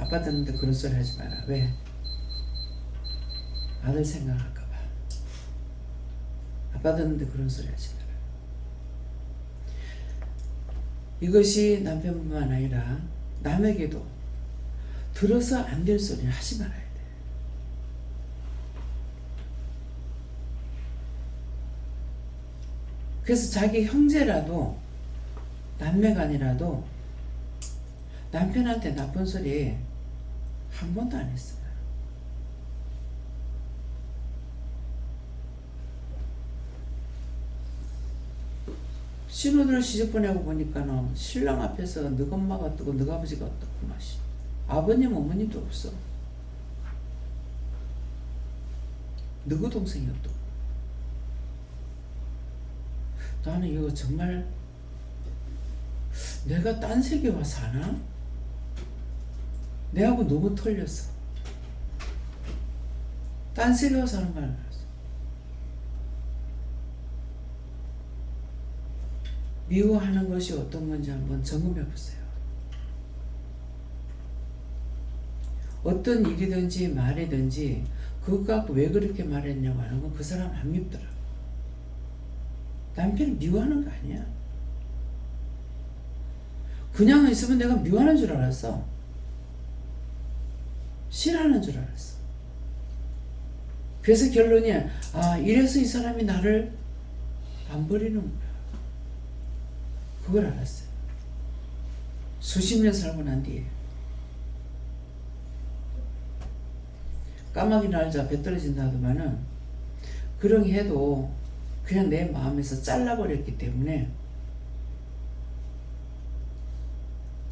아빠 듣는데 그런 소리 하지 마라. 왜? 아들 생각할까 봐. 아빠 듣는데 그런 소리 하지 마라. 이것이 남편뿐만 아니라 남에게도 들어서 안 될 소리는 하지 말아야 돼. 그래서 자기 형제라도 남매간이라도 남편한테 나쁜 소리 한 번도 안 했어요. 신호들 시집 보내고 보니까는 신랑 앞에서 너 엄마가 어떻고 너 아버지가 어떻고 마시. 아버님 어머님도 없어. 너그 동생이 어떻고. 나는 이거 정말 내가 딴 세계 와 사나? 내하고 너무 틀렸어. 딴 세계 와 사는 걸 알았어. 미워하는 것이 어떤 건지 한번 점검해 보세요. 어떤 일이든지 말이든지 그것 갖고 왜 그렇게 말했냐고 하는 건 그 사람 안 밉더라. 남편을 미워하는 거 아니야. 그냥 있으면 내가 미워하는 줄 알았어. 싫어하는 줄 알았어. 그래서 결론이 이래서 이 사람이 나를 안 버리는구나. 그걸 알았어요. 수십 년 살고 난 뒤에. 까마귀 날자 배 떨어진다 하더만은 그런 게 해도 그냥 내 마음에서 잘라버렸기 때문에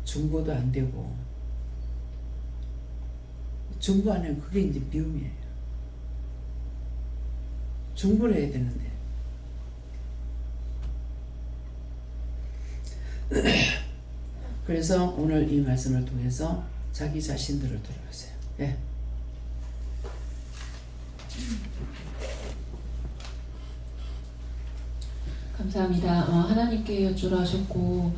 중보도 안 되고, 중보 안 하면 그게 이제 미움이에요. 중보를 해야 되는데. 그래서 오늘 이 말씀을 통해서 자기 자신들을 돌아보세요. 예. 감사합니다. 하나님께 여쭈라 하셨고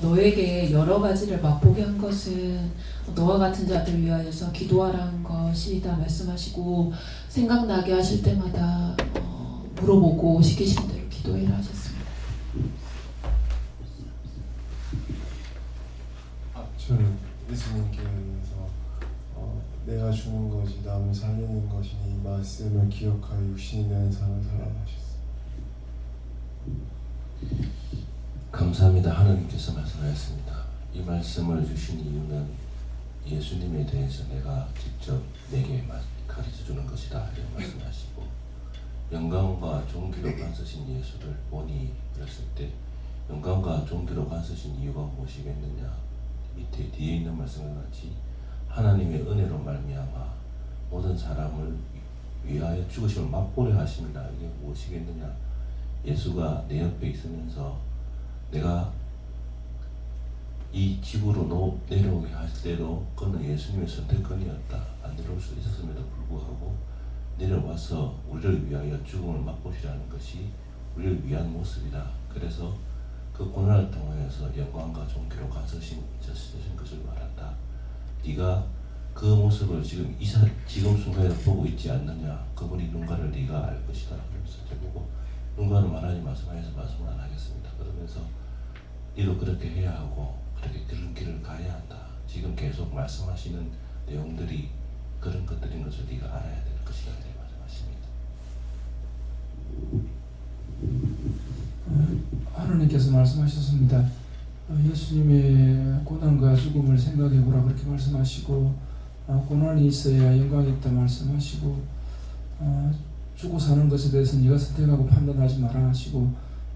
너에게 여러 가지를 맛보게 한 것은 너와 같은 자들 위하여서 기도하라는 것이다 말씀하시고, 생각나게 하실 때마다 물어보고 시키신 대로 기도해라 하셨습니다. 저는 예수님께서 내가 주는 것이 남을 살리는 것이니 이 말씀을 기억하여 육신이 된 삶을 살아가셨습니다. 감사합니다. 하나님께서 말씀하셨습니다. 이 말씀을 주신 이유는 예수님에 대해서 내가 직접 내게 가르쳐주는 것이다 이렇게 말씀하시고, 영광과 존귀로 간서신 예수를 보니 그랬을 때 영광과 존귀로 간서신 이유가 무엇이겠느냐, 밑에 뒤에 있는 말씀과 같이 하나님의 은혜로 말미암아 모든 사람을 위하여 죽으심을 맛보려 하십니다. 이게 무엇이겠느냐, 예수가 내 옆에 있으면서 내가 이 집으로 내려오게 할 때도 그는 예수님의 선택권이었다. 안 내려올 수 있었음에도 불구하고 내려와서 우리를 위하여 죽음을 맛보시라는 것이 우리를 위한 모습이다. 그래서 그 고난을 통하여서 영광과 존귀로 간서신 것을 말한다. 네가 그 모습을 지금 순간에 보고 있지 않느냐. 그분이 누군가를 네가 알 것이다. 그러면서 저보고 누군가는 하나님 말씀하셔서 말씀을 안 하겠습니다. 그러면서 너도 그렇게 해야 하고 그렇게 그런 길을 가야 한다. 지금 계속 말씀하시는 내용들이 그런 것들인 것을 네가 알아야 될 것이다. 이렇게 말씀하십니다. 하나님께서 말씀하셨습니다. 예수님의 고난과 죽음을 생각해 보라 그렇게 말씀하시고, 고난이 있어야 영광이 있다 말씀하시고, 죽고 사는 것에 대해서 네가 선택하고 판단하지 마라 하시고,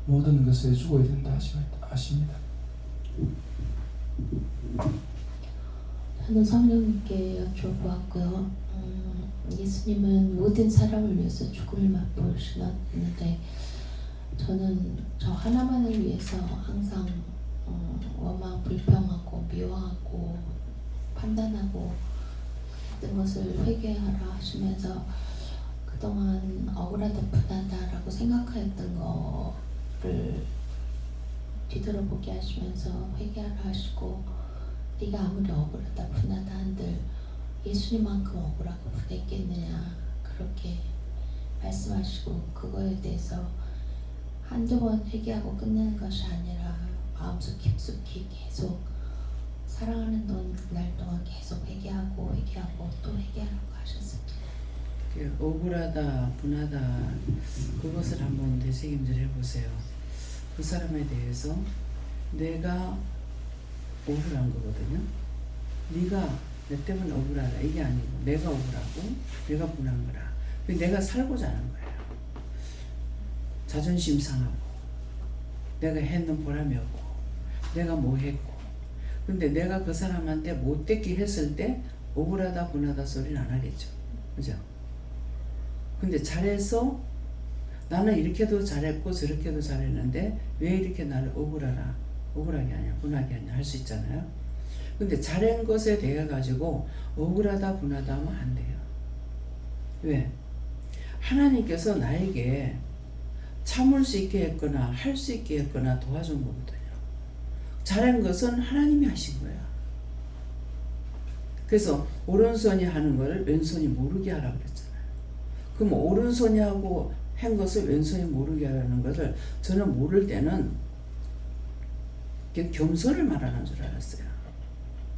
모든 것에 죽어야 된다 하십니다. 저는 성령님께 여쭤보았고요. 예수님은 모든 사람을 위해서 죽음을 맛보셨는데 저는 저 하나만을 위해서 항상 원망, 불평하고 미워하고 판단하고 모든 것을 회개하라 하시면서 그동안 억울하다 분하다라고 생각하였던 거를 뒤돌아보게 하시면서 회개하라 하시고, 네가 아무리 억울하다 분하다 한들 예수님만큼 억울하고 분했겠느냐 그렇게 말씀하시고 그거에 대해서 한두 번 회개하고 끝내는 것이 아니라 마음속 깊숙이 계속 사랑하는 날 동안 계속 회개하고 또 회개하라고 하셨습니다. 억울하다, 분하다 그것을 한번 되새김질 해보세요. 그 사람에 대해서 내가 억울한 거거든요. 네가 내 때문에 억울하다 이게 아니고 내가 억울하고 내가 분한 거라. 내가 살고자 하는 거예요. 자존심 상하고 내가 했는 보람이 없고 내가 뭐 했고 근데 내가 그 사람한테 못되게 했을 때 억울하다 분하다 소리는 안 하겠죠. 그죠? 근데 잘해서 나는 이렇게도 잘했고 저렇게도 잘했는데 왜 이렇게 나를 억울하게 하냐 분하게 하냐 할 수 있잖아요. 근데 잘한 것에 대해 가지고 억울하다 분하다 하면 안 돼요. 왜? 하나님께서 나에게 참을 수 있게 했거나 할 수 있게 했거나 도와준 거거든요. 잘한 것은 하나님이 하신 거야. 그래서 오른손이 하는 걸 왼손이 모르게 하라고 그랬잖아요. 그럼 오른손이 하고 한 것을 왼손이 모르게 하라는 것을 저는 모를 때는 겸손을 말하는 줄 알았어요.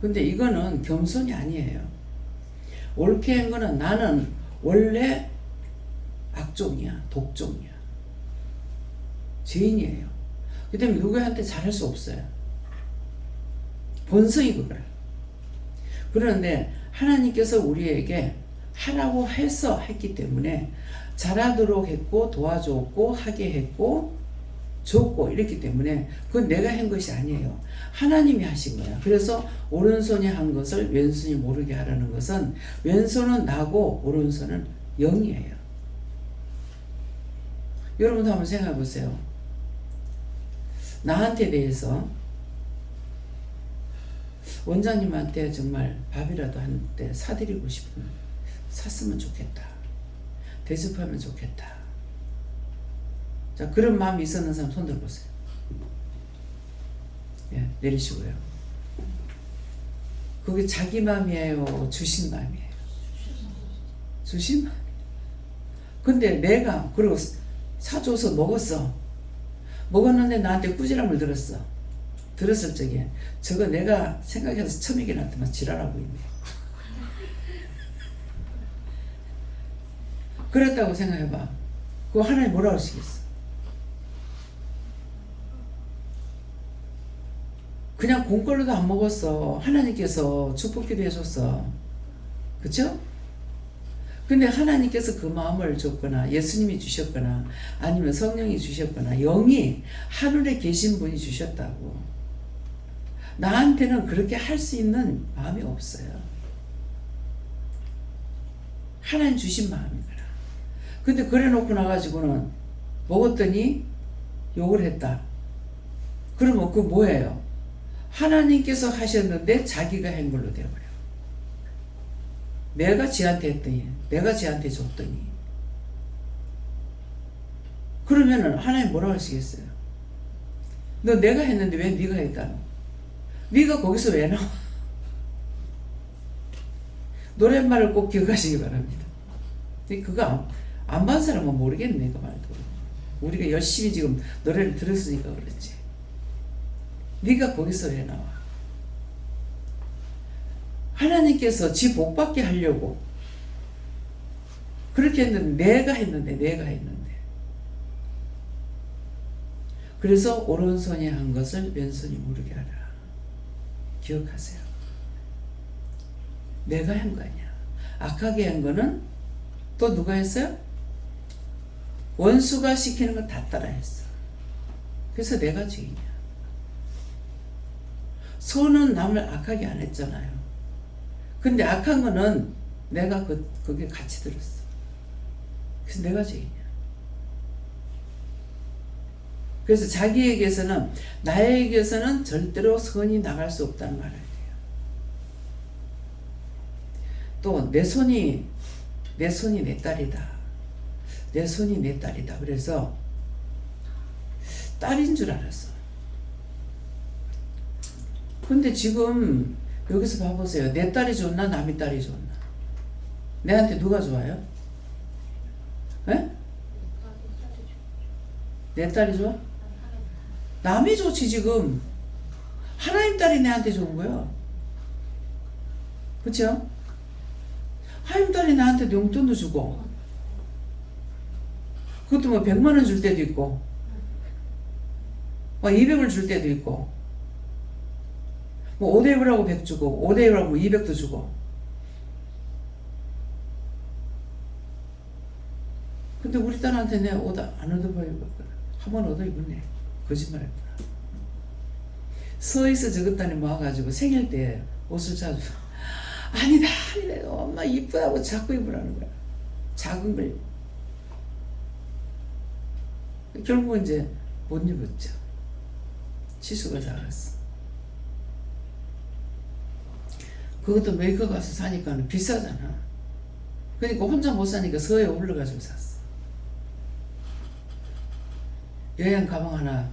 근데 이거는 겸손이 아니에요. 옳게 한 거는 나는 원래 악종이야, 독종이야, 죄인이에요. 그 때문에 누구한테 잘할 수 없어요. 본성이 그거라. 그런데 하나님께서 우리에게 하라고 해서 했기 때문에 잘하도록 했고 도와줬고 하게 했고 줬고 이랬기 때문에 그건 내가 한 것이 아니에요. 하나님이 하신 거야. 그래서 오른손이 한 것을 왼손이 모르게 하라는 것은 왼손은 나고 오른손은 영이에요. 여러분도 한번 생각해 보세요. 나한테 대해서 원장님한테 정말 밥이라도 한때 사드리고 싶은 샀으면 좋겠다. 대접하면 좋겠다. 자, 그런 마음이 있었는 사람 손 들어보세요. 예, 내리시고요. 그게 자기 마음이에요? 주신 마음이에요? 주신 마음. 근데 내가 그리고 사줘서 먹었어. 먹었는데 나한테 꾸지람을 들었어. 들었을 적에 저거 내가 생각해서 처먹이 나한테만 지랄하고 있네. 그랬다고 생각해봐. 그거 하나님 뭐라고 하시겠어? 그냥 공걸로도 안 먹었어. 하나님께서 축복기도 해줬어. 그쵸? 근데 하나님께서 그 마음을 줬거나 예수님이 주셨거나 아니면 성령이 주셨거나 영이 하늘에 계신 분이 주셨다고. 나한테는 그렇게 할 수 있는 마음이 없어요. 하나님 주신 마음인 거라. 근데 그래 놓고 나가지고는 먹었더니 욕을 했다. 그러면 그거 뭐예요? 하나님께서 하셨는데 자기가 한 걸로 되어버려. 내가 지한테 했더니 내가 지한테 줬더니 그러면은 하나님 뭐라고 하시겠어요? 너 내가 했는데 왜 네가 했다노? 네가 거기서 왜 나와? 노랫말을 꼭 기억하시기 바랍니다. 그거 안 본 사람은 모르겠네. 그 말도 우리가 열심히 지금 노래를 들었으니까 그렇지. 네가 거기서 왜 나와? 하나님께서 지 복받게 하려고 그렇게 했는데 내가 했는데 그래서 오른손이 한 것을 왼손이 모르게 하라. 기억하세요. 내가 한 거 아니야. 악하게 한 거는 또 누가 했어요? 원수가 시키는 거 다 따라 했어. 그래서 내가 죄인이야. 손은 남을 악하게 안 했잖아요. 근데 악한 거는 내가 거기에 같이 들었어. 그래서 내가 죄인이야. 그래서 자기에게서는 나에게서는 절대로 선이 나갈 수 없다는 말을 해요. 또 내 손이 내 딸이다. 내 손이 내 딸이다. 그래서 딸인 줄 알았어. 근데 지금 여기서 봐보세요. 내 딸이 좋나 남의 딸이 좋나? 내한테 누가 좋아요? 에? 내 딸이 좋아? 남이 좋지 지금. 하나님 딸이 내한테 좋은 거야. 그쵸? 하나님 딸이 나한테 용돈도 주고, 그것도 뭐 100만 원 줄 때도 있고, 뭐 200을 줄 때도 있고, 뭐 5대1하고 100 주고, 5대1하고 200도 주고. 근데 우리 딸한테 내 옷 안 얻어보이거든. 한번 얻어 입었네. 거짓말했구나. 서에서 저것단에 모아가지고 생일 때 옷을 사줘. 아니다, 아니다. 엄마 이쁘다고 자꾸 입으라는 거야. 작은 걸. 결국은 이제 못 입었죠. 치수가 작았어. 그것도 메이커 가서 사니까 비싸잖아. 그러니까 혼자 못 사니까 서에 올라가지고 샀어. 여행 가방 하나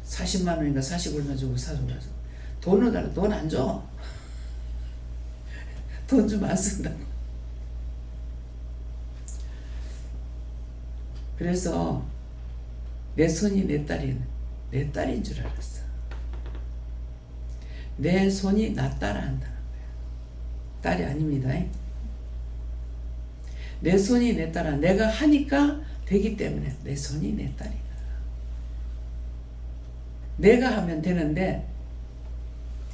40만 원인가 40얼마 주고 사줘가지고 돈을 달라. 돈 안 줘. 돈 좀 안 쓴다고. 그래서 내 손이 내 딸인 줄 알았어. 내 손이 나 따라 한다는 거야. 딸이 아닙니다. 내 손이 내 따라. 내가 하니까 되기 때문에 내 손이 내 딸이다. 내가 하면 되는데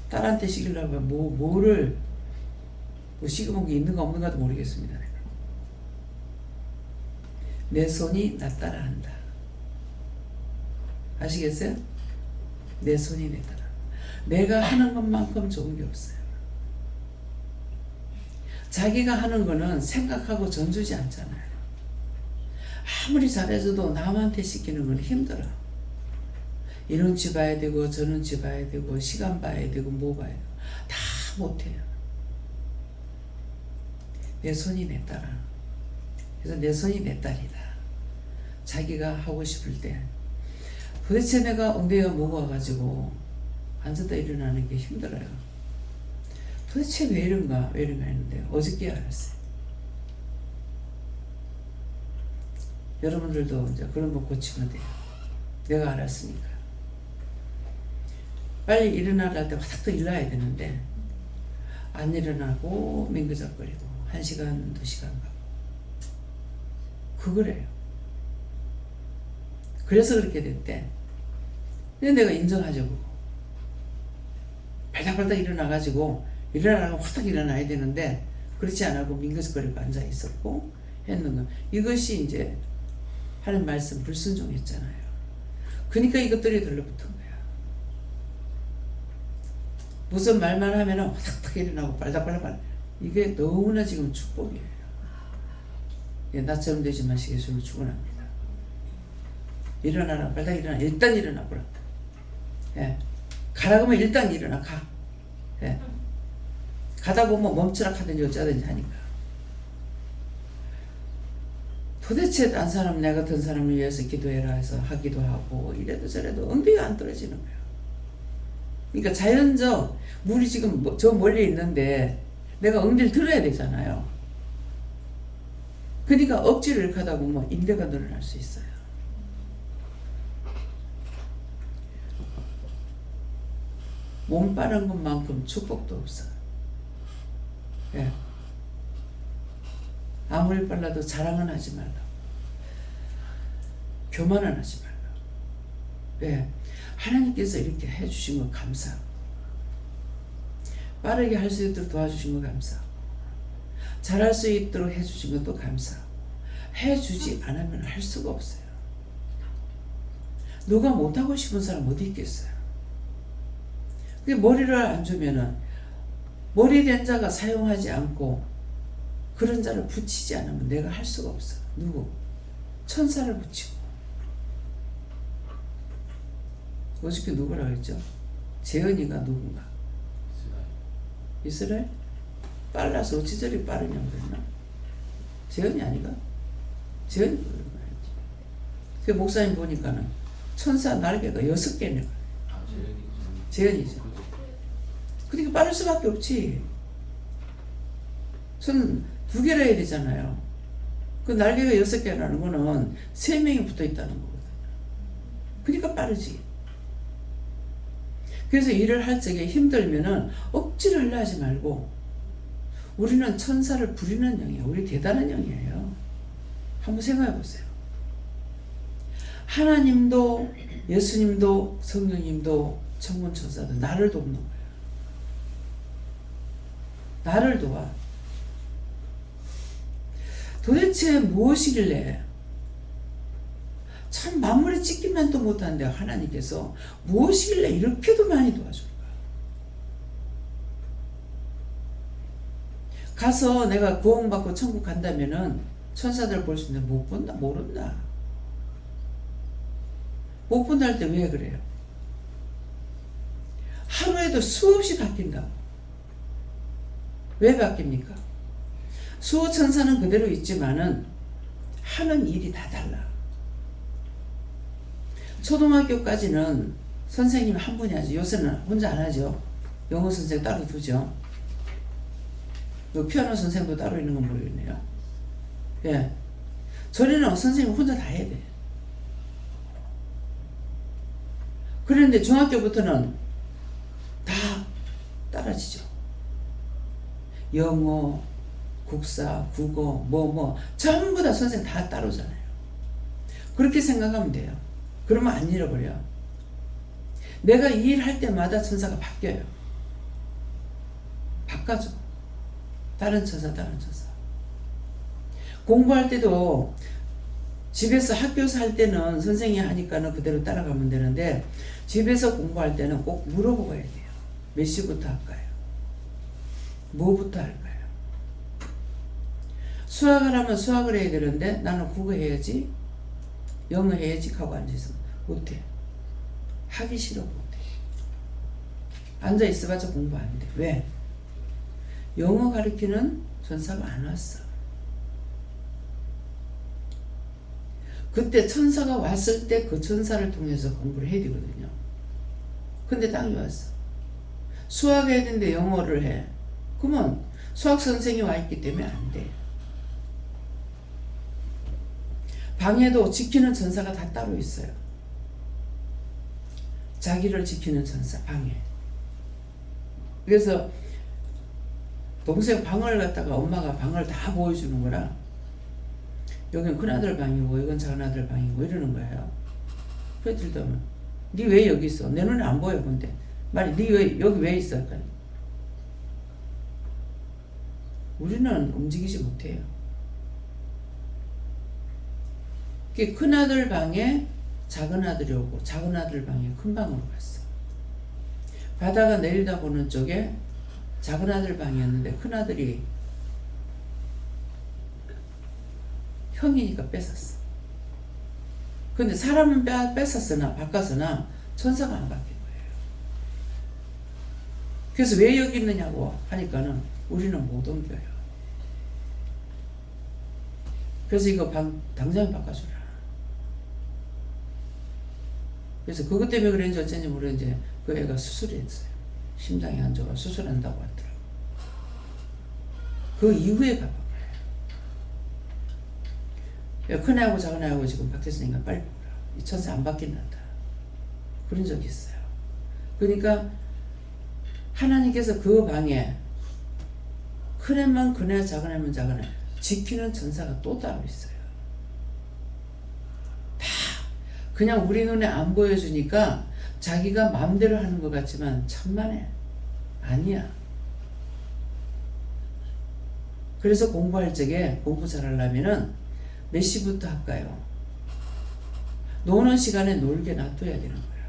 딸한테 시키려고 하면 뭐를 시켜본 게 있는가 없는가도 모르겠습니다. 내 손이 나 따라 한다. 아시겠어요? 내 손이 내 따라. 내가 하는 것만큼 좋은 게 없어요. 자기가 하는 거는 생각하고 전주지 않잖아요. 아무리 잘해줘도 남한테 시키는 건 힘들어. 이런지 봐야 되고 저런지 봐야 되고 시간 봐야 되고 뭐 봐야 되고 다 못해요. 내 손이 내 딸아. 그래서 내 손이 내 딸이다. 자기가 하고 싶을 때 도대체 내가 엉덩이가 무거워가지고 앉았다 일어나는 게 힘들어요. 도대체 왜 이런가 했는데 어저께 알았어요. 여러분들도 이제 그런 거 고치면 돼요. 내가 알았으니까. 빨리 일어나라 할 때 화닥 또 일어나야 되는데 안 일어나고 맹그적거리고 1시간, 2시간 가고 그거래요. 그래서 그렇게 됐대. 근데 내가 인정하자고. 발닥발닥 일어나가지고 일어나라고 화닥 일어나야 되는데 그렇지 않고 밍긋거리고 앉아 있었고 했는 거. 이것이 이제 하는 말씀 불순종했잖아요. 그러니까 이것들이 들러붙은 거야. 무슨 말만 하면 화닥닥 일어나고 발닥발닥. 이게 너무나 지금 축복이에요. 예, 나처럼 되지 마시겠으면 축원합니다. 일어나라, 발닥 일어나. 일단 일어나 보라. 예, 가라 그러면 일단 일어나 가. 예, 가다 보면 멈추라 하든지 어쩌든지 하니까. 도대체 딴 사람, 내 같은 사람을 위해서 기도해라 해서 하기도 하고 이래도 저래도 엉덩이가 안 떨어지는 거예요. 그러니까 자연적 물이 지금 저 멀리 있는데 내가 엉덩이를 들어야 되잖아요. 그러니까 억지로 이렇게 하다 보면 인대가 늘어날 수 있어요. 몸 빠른 것만큼 축복도 없어. 예. 아무리 빨라도 자랑은 하지 말라. 교만은 하지 말라. 왜? 하나님께서 이렇게 해주신 거 감사하고 빠르게 할 수 있도록 도와주신 거 감사하고 잘할 수 있도록 해주신 것도 감사하고 해주지 않으면 할 수가 없어요. 누가 못하고 싶은 사람 어디 있겠어요? 머리를 안 주면은 머리 된 자가 사용하지 않고 그런 자를 붙이지 않으면 내가 할 수가 없어. 누구? 천사를 붙이고. 어저께 누구라고 했죠? 재현이가 누군가? 이스라엘? 빨라서 어찌 저리 빠르냐고 그랬나? 재현이 아니가? 재현이 그런 거였지. 그 목사님 보니까는 천사 날개가 6개네. 재현이죠. 그러니까 빠를 수밖에 없지. 손 2개로 해야 되잖아요. 그 날개가 6개라는 거는 3명이 붙어 있다는 거거든요. 그러니까 빠르지. 그래서 일을 할 적에 힘들면은 억지로 하려 하지 말고, 우리는 천사를 부리는 영이에요. 우리 대단한 영이에요. 한번 생각해 보세요. 하나님도 예수님도 성령님도 천군 천사도 나를 돕는 거예요. 나를 도와. 도대체 무엇이길래, 참 만물에 찍기만도 못한데 하나님께서 무엇이길래 이렇게도 많이 도와줄까? 가서 내가 구원받고 천국 간다면은 천사들 볼 수 있는데 못 본다, 모른다. 못 본다 할 때 왜 그래요? 하루에도 수없이 바뀐다고. 왜 바뀝니까? 수호천사는 그대로 있지만은 하는 일이 다 달라. 초등학교까지는 선생님 한 분이 하지. 요새는 혼자 안 하죠. 영어 선생 따로 두죠. 피아노 선생도 따로 있는 건 모르겠네요. 예. 전에는 선생님 혼자 다 해야 돼. 그런데 중학교부터는 다 따라지죠. 영어, 국사, 국어, 전부 다 선생님 다 따로잖아요. 그렇게 생각하면 돼요. 그러면 안 잃어버려. 내가 이 일 할 때마다 천사가 바뀌어요. 바꿔줘. 다른 천사. 공부할 때도 집에서 학교에서 할 때는 선생님이 하니까는 그대로 따라가면 되는데, 집에서 공부할 때는 꼭 물어보고 해야 돼요. 몇 시부터 할까요? 뭐부터 할까요? 수학을 하면 수학을 해야 되는데 나는 국어 해야지, 영어 해야지 하고 앉아있으면 못해. 하기 싫어 못해. 앉아있어봤자 공부 안 돼. 왜? 영어 가르치는 천사가 안 왔어. 그때 천사가 왔을 때 그 천사를 통해서 공부를 해야 되거든요. 근데 땅이 왔어. 수학 해야 되는데 영어를 해. 그러면 수학 선생이 와 있기 때문에 안 돼. 방에도 지키는 천사가 다 따로 있어요. 자기를 지키는 천사, 방에. 그래서 동생 방을 갖다가 엄마가 방을 다 보여주는 거라, 여기는 큰아들 방이고 이건 작은아들 방이고 이러는 거예요. 그래서 들면 니 왜 여기 있어? 내 눈에 안 보여. 근데 말이 니 왜 여기 왜 있어? 그러니까 우리는 움직이지 못해요. 큰아들 방에 작은아들이 오고 작은아들 방에 큰방으로 갔어. 바다가 내려다보는 쪽에 작은아들 방이었는데 큰아들이 형이니까 뺏었어. 근데 사람은 뺏었으나 바꿨으나 천사가 안 바뀐 거예요. 그래서 왜 여기 있느냐고 하니까는 우리는 못 옮겨요. 그래서 이거 당장 바꿔주라. 그래서 그것 때문에 그런지 어쩐지 모르는데 그 애가 수술했어요. 심장이 안 좋아 수술한다고 하더라고. 그 이후에 바꾼 거예요. 큰애하고 작은애하고 지금 바뀌었으니까 빨리 보라. 이 천사 안 바뀐단다. 그런 적이 있어요. 그러니까 하나님께서 그 방에 큰애만 큰애, 작은애만 작은애 지키는 천사가 또 따로 있어요. 다 그냥 우리 눈에 안 보여주니까 자기가 마음대로 하는 것 같지만 천만에 아니야. 그래서 공부할 적에 공부 잘하려면은 몇 시부터 할까요? 노는 시간에 놀게 놔둬야 되는 거야.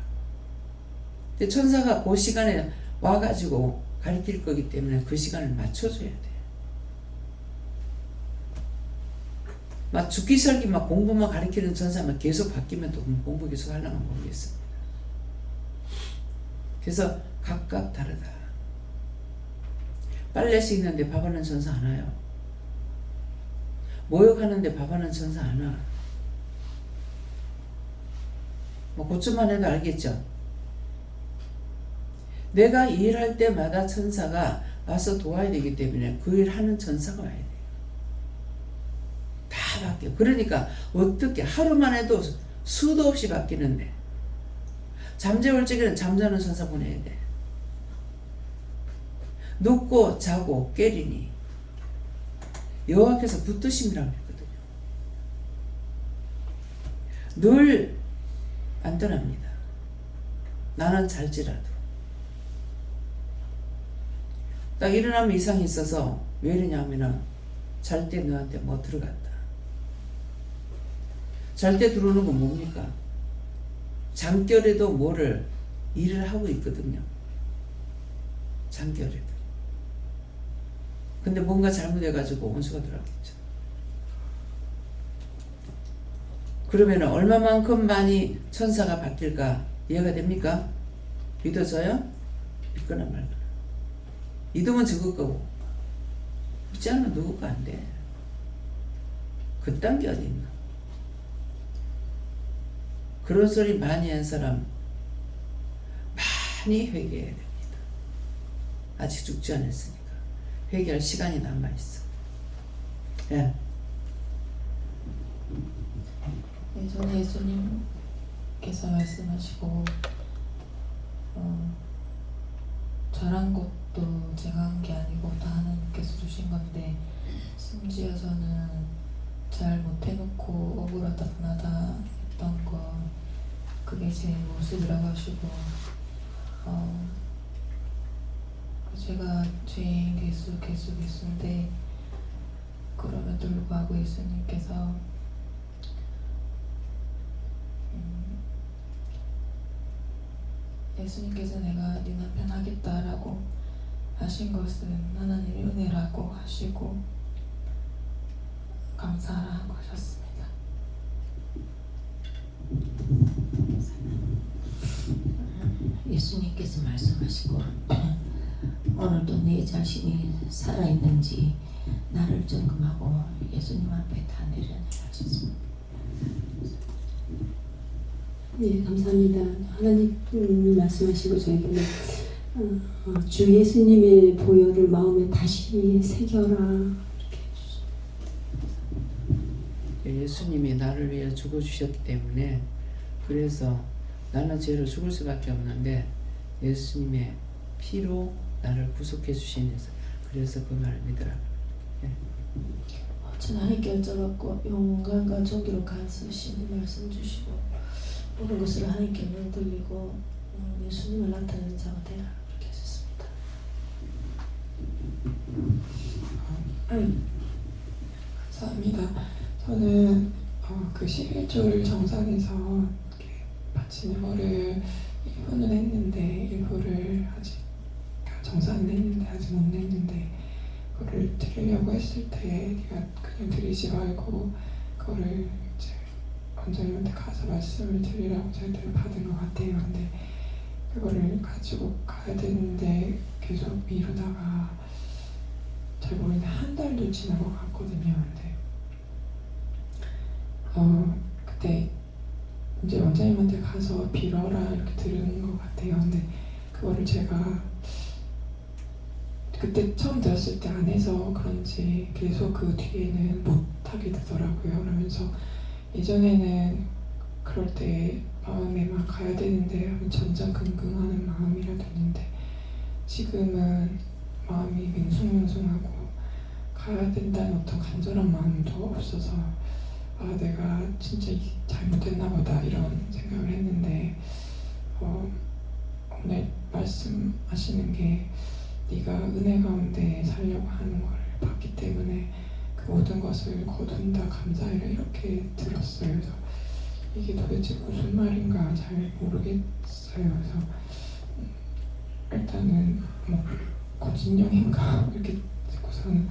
근데 천사가 그 시간에 와가지고 가르칠 거기 때문에 그 시간을 맞춰줘야 돼. 막 죽기 살기 막 공부만 가르치는 천사만 계속 바뀌면 또 공부 계속 하려면 모르겠습니다. 그래서 각각 다르다. 빨래 씻는데 밥하는 천사 안 와요. 모욕하는데 밥하는 천사 안 와. 뭐 그쯤만 해도 알겠죠. 내가 일할 때마다 천사가 와서 도와야 되기 때문에 그 일하는 천사가 와야 돼요. 다 바뀌어. 그러니까 어떻게 하루만 해도 수도 없이 바뀌는데 잠재울 적에는 잠자는 천사 보내야 돼. 눕고 자고 깨리니 여호와께서 붙드심이라고 했거든요. 늘 안전합니다. 나는 잘지라도. 딱 일어나면 이상이 있어서 왜 이러냐면은 잘 때 너한테 뭐 들어갔다. 잘 때 들어오는 건 뭡니까? 잠결에도 뭐를 일을 하고 있거든요. 잠결에도. 근데 뭔가 잘못해가지고 원수가 들어왔겠죠. 그러면 얼마만큼 많이 천사가 바뀔까 이해가 됩니까? 믿어져요? 믿거나 말거나. 믿으면 죽을 거고 믿지 않으면 누구 거 안 돼. 그딴 게 어디 있나. 그런 소리 많이 한 사람 많이 회개해야 됩니다. 아직 죽지 않았으니까 회개할 시간이 남아있어. 예. 예전에 예수님께서 말씀하시고 잘한 것도 제가 한 게 아니고 다 하나님께서 주신 건데 심지어 저는 잘 못해놓고 억울하다 분하다 했던 거 그게 제 모습이라고 하시고 제가 죄인 개수인데 그럼에도 불구하고 예수님께서 예수님께서 내가 네 남편 하겠다라고 하신 것은 하나님의 은혜라고 하시고 감사하라고 하셨습니다. 예수님께서 말씀하시고 오늘도 내 자신이 살아있는지 나를 점검하고 예수님 앞에 다 내려놓으셨습니다. 네, 감사합니다. 하나님 말씀하시고 저에게는 주 예수님의 보혈을 마음에 다시 새겨라 이렇게 해주셨습니다. 예수님이 나를 위해 죽어주셨기 때문에 그래서 나는 죄로 죽을 수밖에 없는데 예수님의 피로 나를 구속해 주시면서 그래서 그 말을 믿으라. 예. 하나님께 여쭤봤고 영광과 존귀로 간수하시는 말씀 주시고 모든 것을 하나님께 물들리고 예수님을 나타내는 자가 되라 그렇게 하셨습니다. 감사합니다. 저는 그 11조를 정산해서 이렇게 바치는 거를 일부는 했는데 일부를 아직 정산은 했는데 아직 못 냈는데 그거를 드리려고 했을 때 네가 그냥 드리지 말고 그거를 이제 원장님한테 가서 말씀을 드리라고 저희들은 받은 것 같아요. 근데 그거를 가지고 가야 되는데 계속 미루다가 잘 모르겠는데 한 달도 지난 것 같거든요. 근데 그때 이제 원장님한테 가서 빌어라 이렇게 들은 것 같아요. 근데 그거를 제가 그때 처음 들었을 때 안 해서 그런지 계속 그 뒤에는 못 하게 되더라고요. 그러면서 예전에는 그럴 때 마음에 막 가야 되는데 하면 전전긍긍하는 마음이라도 있는데 지금은 마음이 맹숭맹숭하고 가야 된다는 어떤 간절한 마음도 없어서 내가 진짜 잘못했나 보다 이런 생각을 했는데 오늘 말씀하시는 게 네가 은혜 가운데 살려고 하는 걸 봤기 때문에 그 모든 것을 거둔다 감사해라 이렇게 들었어요. 그래서 이게 도대체 무슨 말인가 잘 모르겠어요. 그래서 일단은 뭐 거짓령인가 이렇게 듣고서는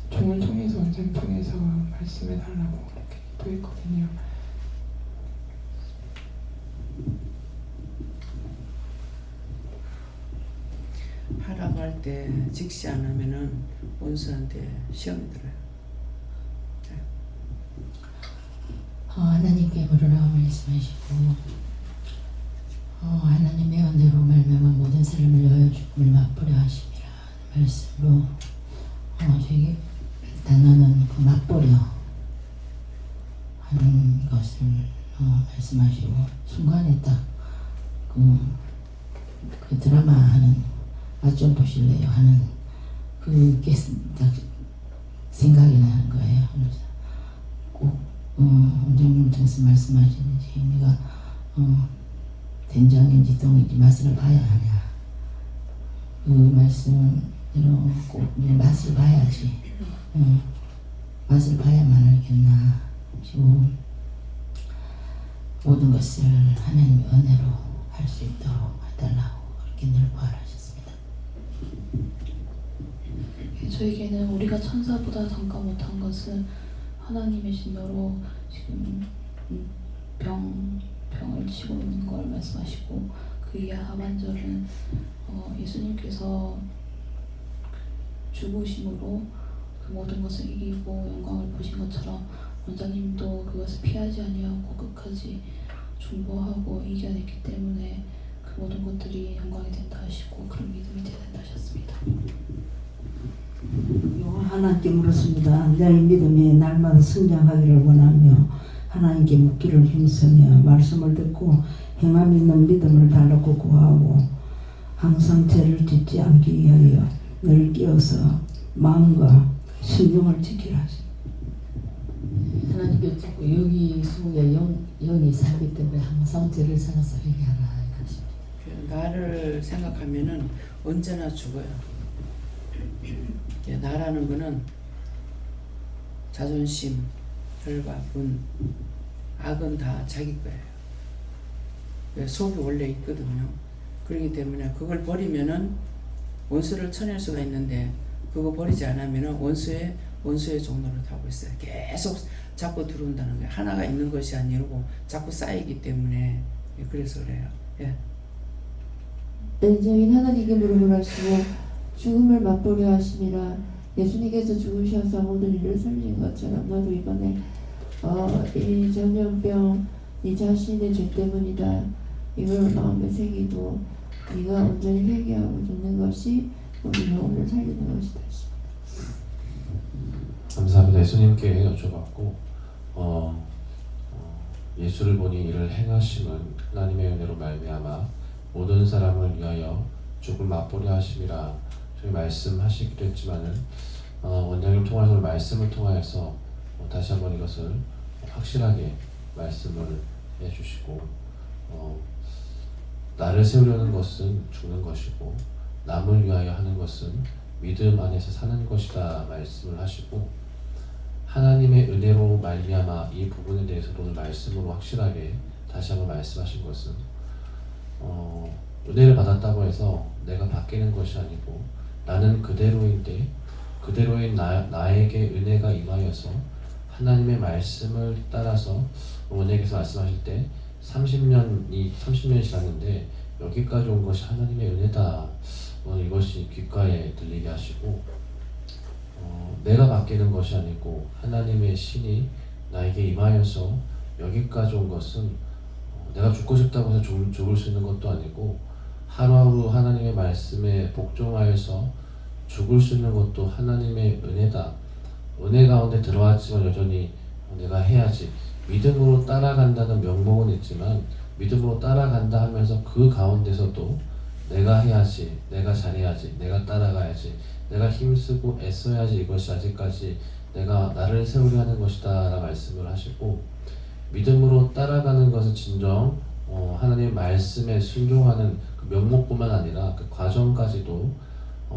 종을 통해서 원장 통해서 말씀해달라고 이렇게 기도했거든요. 하라고 할 때 직시 안 하면은 원수한테 시험이 들어요. 하나님께 물으라고 말씀하시고 하나님의 은혜로 말미암아 모든 사람을 맛보려 하심이라 말씀으로 저에게 단어는 그 맛보려 하는 것을 말씀하시고 순간에 딱 그 드라마 하는 맛 좀 보실래요 하는 그게 딱 생각이 나는 거예요. 그래서 꼭 원장님 통해서 말씀하시는지 네가 된장인지 똥인지 맛을 봐야 하냐 그 말씀대로 꼭 맛을 봐야지 맛을 봐야만 알겠나 하시고 모든 것을 하나님의 은혜로 할 수 있도록 해달라고 그렇게 늘 부활하셨습니다. 저에게는 우리가 천사보다 덤가 못한 것은 하나님의 신여로 지금 병을 치고 있는 걸 말씀하시고 그 이하 하반절은 예수님께서 죽으심으로 그 모든 것을 이기고 영광을 보신 것처럼 원장님도 그것을 피하지 아니하고 끝까지 중보하고 이겨냈기 때문에 그 모든 것들이 영광이 된다 하시고 그런 믿음이 된다 하셨습니다. 하나님께 물었습니다. 내 믿음이 날마다 성장하기를 원하며 하나님께 묻기를 힘쓰며 말씀을 듣고 행함 있는 믿음을 달라고 구하고 항상 죄를 짓지 않기 위하여 늘 깨어서 마음과 신경을 지키라 하십니다. 하나님께 자꾸 영이 속에 영이 살기 때문에 항상 죄를 살아서 회개하라 하십니다. 나를 생각하면은 언제나 죽어요. 나라는 거는 자존심, 혈과 분, 악은 다 자기 거예요. 속이 원래 있거든요. 그렇기 때문에 그걸 버리면은 원수를 쳐낼 수가 있는데 그거 버리지 않으면은 원수의 종로를 타고 있어요. 계속 자꾸 들어온다는 거예요. 하나가 있는 것이 아니고 자꾸 쌓이기 때문에 그래서 그래요. 예. 은장인 하나님께 무릎을 하시고 죽음을 맛보려 하심이라 예수님께서 죽으셔서 모든 일을 살린 것처럼 너도 이번에 이 전염병 네 자신의 죄 때문이다. 이걸 마음에 새기고 네가 온전히 회개하고 죽는 것이 우리 영혼을 살리는 것이다. 감사합니다. 예수님께 여쭤봤고 예수를 보니 이를 행하심은 하나님의 은혜로 말미암아 모든 사람을 위하여 죽을 맛보려 하심이라 저희 말씀하시기도 했지만은 원장님 통해서 말씀을 통하여서 다시 한번 이것을 확실하게 말씀을 해주시고 나를 세우려는 것은 죽는 것이고 남을 위하여 하는 것은 믿음 안에서 사는 것이다 말씀을 하시고 하나님의 은혜로 말미암아 이 부분에 대해서도 오늘 말씀으로 확실하게 다시 한번 말씀하신 것은 은혜를 받았다고 해서 내가 바뀌는 것이 아니고 나는 그대로인데 그대로인 나에게 은혜가 임하여서 하나님의 말씀을 따라서 원장님께서 말씀하실 때 30년이 지났는데 여기까지 온 것이 하나님의 은혜다. 오늘 이것이 귓가에 들리게 하시고 내가 바뀌는 것이 아니고 하나님의 신이 나에게 임하여서 여기까지 온 것은 내가 죽고 싶다고 해서 죽을 수 있는 것도 아니고 하루하루 하나님의 말씀에 복종하여서 죽을 수 있는 것도 하나님의 은혜다. 은혜 가운데 들어왔지만 여전히 내가 해야지. 믿음으로 따라간다는 명목은 있지만 믿음으로 따라간다 하면서 그 가운데서도 내가 해야지, 내가 잘해야지, 내가 따라가야지, 내가 힘쓰고 애써야지 이것이 아직까지 내가 나를 세우려 하는 것이다 라고 말씀을 하시고 믿음으로 따라가는 것은 진정 하나님의 말씀에 순종하는 그 명목뿐만 아니라 그 과정까지도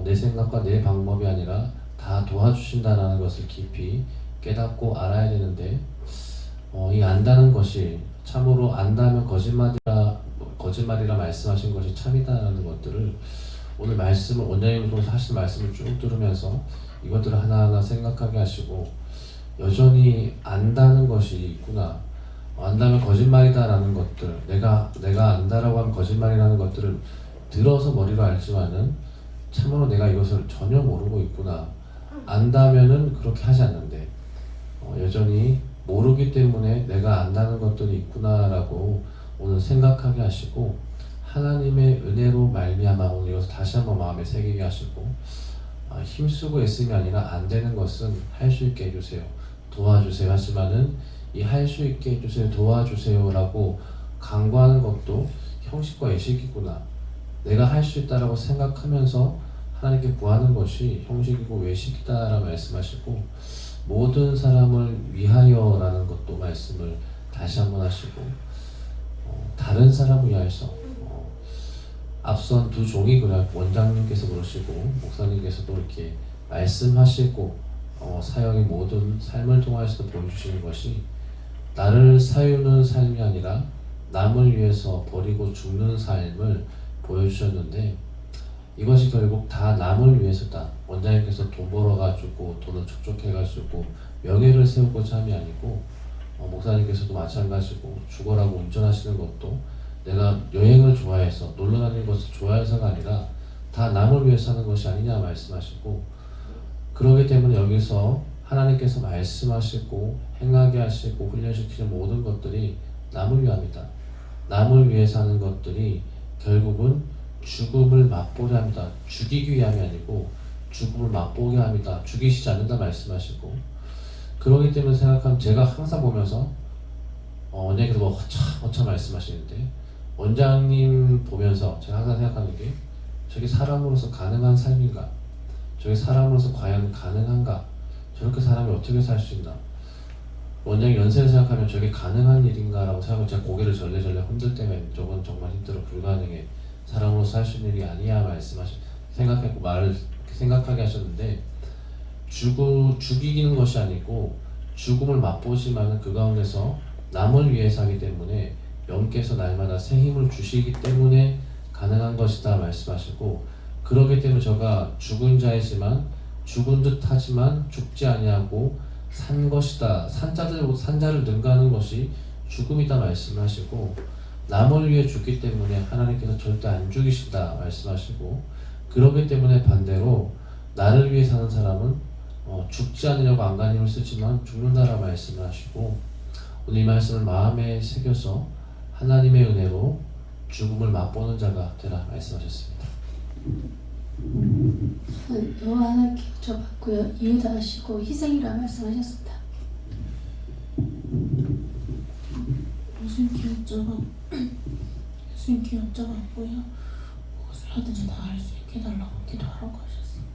내 생각과 내 방법이 아니라 다 도와주신다는 것을 깊이 깨닫고 알아야 되는데 이 안다는 것이 참으로 안다면 거짓말이라 말씀하신 것이 참이다라는 것들을 오늘 말씀을 원장님을 통해서 하신 말씀을 쭉 들으면서 이것들을 하나하나 생각하게 하시고 여전히 안다는 것이 있구나. 안다면 거짓말이다라는 것들, 내가 안다라고 하면 거짓말이라는 것들을 들어서 머리로 알지만은 참으로 내가 이것을 전혀 모르고 있구나. 안다면은 그렇게 하지 않는데 여전히 모르기 때문에 내가 안다는 것들이 있구나라고 오늘 생각하게 하시고 하나님의 은혜로 말미암아 오늘 이것을 다시 한번 마음에 새기게 하시고 힘쓰고 애씀이 아니라 안 되는 것은 할 수 있게 해주세요. 도와주세요 하지만은 이 할 수 있게 해주세요, 도와주세요 라고 간구하는 것도 형식과 외식이구나. 내가 할 수 있다라고 생각하면서 하나님께 구하는 것이 형식이고 외식이다라고 말씀하시고 모든 사람을 위하여라는 것도 말씀을 다시 한번 하시고 다른 사람을 위하여서 앞선 두 종이 그냥 원장님께서 그러시고 목사님께서도 이렇게 말씀하시고 사역의 모든 삶을 통하여서 보여주시는 것이 나를 사유는 삶이 아니라 남을 위해서 버리고 죽는 삶을 보여주셨는데 이것이 결국 다 남을 위해서다. 원장님께서 돈 벌어가지고 돈을 촉촉해가지고 명예를 세우고자 함이 아니고 목사님께서도 마찬가지고 죽어라고 운전하시는 것도 내가 여행을 좋아해서 놀러 다니는 것을 좋아해서가 아니라 다 남을 위해서 하는 것이 아니냐 말씀하시고 그러기 때문에 여기서 하나님께서 말씀하시고 행하게 하시고 훈련시키는 모든 것들이 남을 위함이다. 남을 위해서 하는 것들이 결국은 죽음을 맛보게 합니다. 죽이기 위함이 아니고 죽음을 맛보게 합니다. 죽이시지 않는다 말씀하시고 그러기 때문에 생각하면 제가 항상 보면서 원장님께서 뭐 허차 말씀하시는데 원장님 보면서 제가 항상 생각하는 게 저게 사람으로서 가능한 삶인가? 저게 사람으로서 과연 가능한가? 저렇게 사람이 어떻게 살 수 있나? 원장님 연세를 생각하면 저게 가능한 일인가? 라고 생각하면 제가 고개를 절레절레 흔들 때가 있는데 저건 정말 힘들어 불가능해. 사람으로서 할 수 있는 일이 아니야 생각했고 말을 생각하게 하셨는데 죽이는 것이 아니고 죽음을 맛보지만 그 가운데서 남을 위해서 하기 때문에 영께서 날마다 새 힘을 주시기 때문에 가능한 것이다 말씀하시고 그러기 때문에 저가 죽은 자이지만 죽은 듯 하지만 죽지 아니하고 산 것이다. 산자를 능가하는 것이 죽음이다 말씀하시고 남을 위해 죽기 때문에 하나님께서 절대 안 죽이신다 말씀하시고 그러기 때문에 반대로 나를 위해 사는 사람은 죽지 않으려고 안간힘을 쓰지만 죽는다라 말씀을 하시고 오늘 이 말씀을 마음에 새겨서 하나님의 은혜로 죽음을 맛보는 자가 되라 말씀하셨습니다. 여호와 하나님께 여쭤봤고요. 이해하시고 희생이라 말씀하셨습니다. 예수님께 여쭤봤고요. 무엇을 하든지 다 할 수 있게 해달라고 기도하라고 하셨습니다.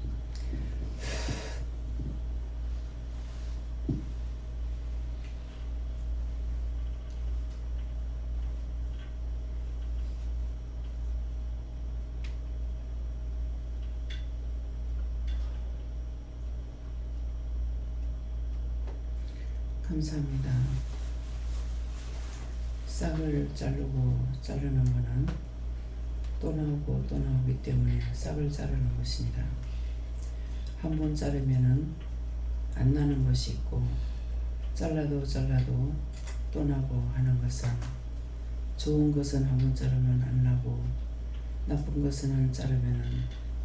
감사합니다. 싹을 자르는 것은 또 나오고 또 나오기 때문에 싹을 자르는 것입니다. 한 번 자르면은 안 나는 것이 있고 잘라도 또 나고 하는 것은 좋은 것은 한 번 자르면 안 나고 나쁜 것은 자르면은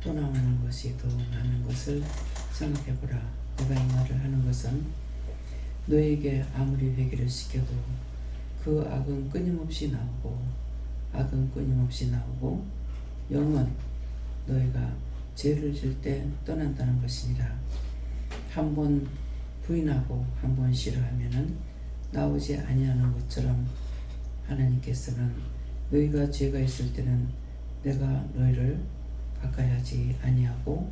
또 나오는 것이 더 나는 것을 생각해보라. 내가 이 말을 하는 것은 너에게 아무리 회개를 시켜도 그 악은 끊임없이 나오고 영은 너희가 죄를 질 때 떠난다는 것이니라. 한 번 부인하고 한 번 싫어하면은 나오지 아니하는 것처럼 하나님께서는 너희가 죄가 있을 때는 내가 너희를 가까이 하지 아니하고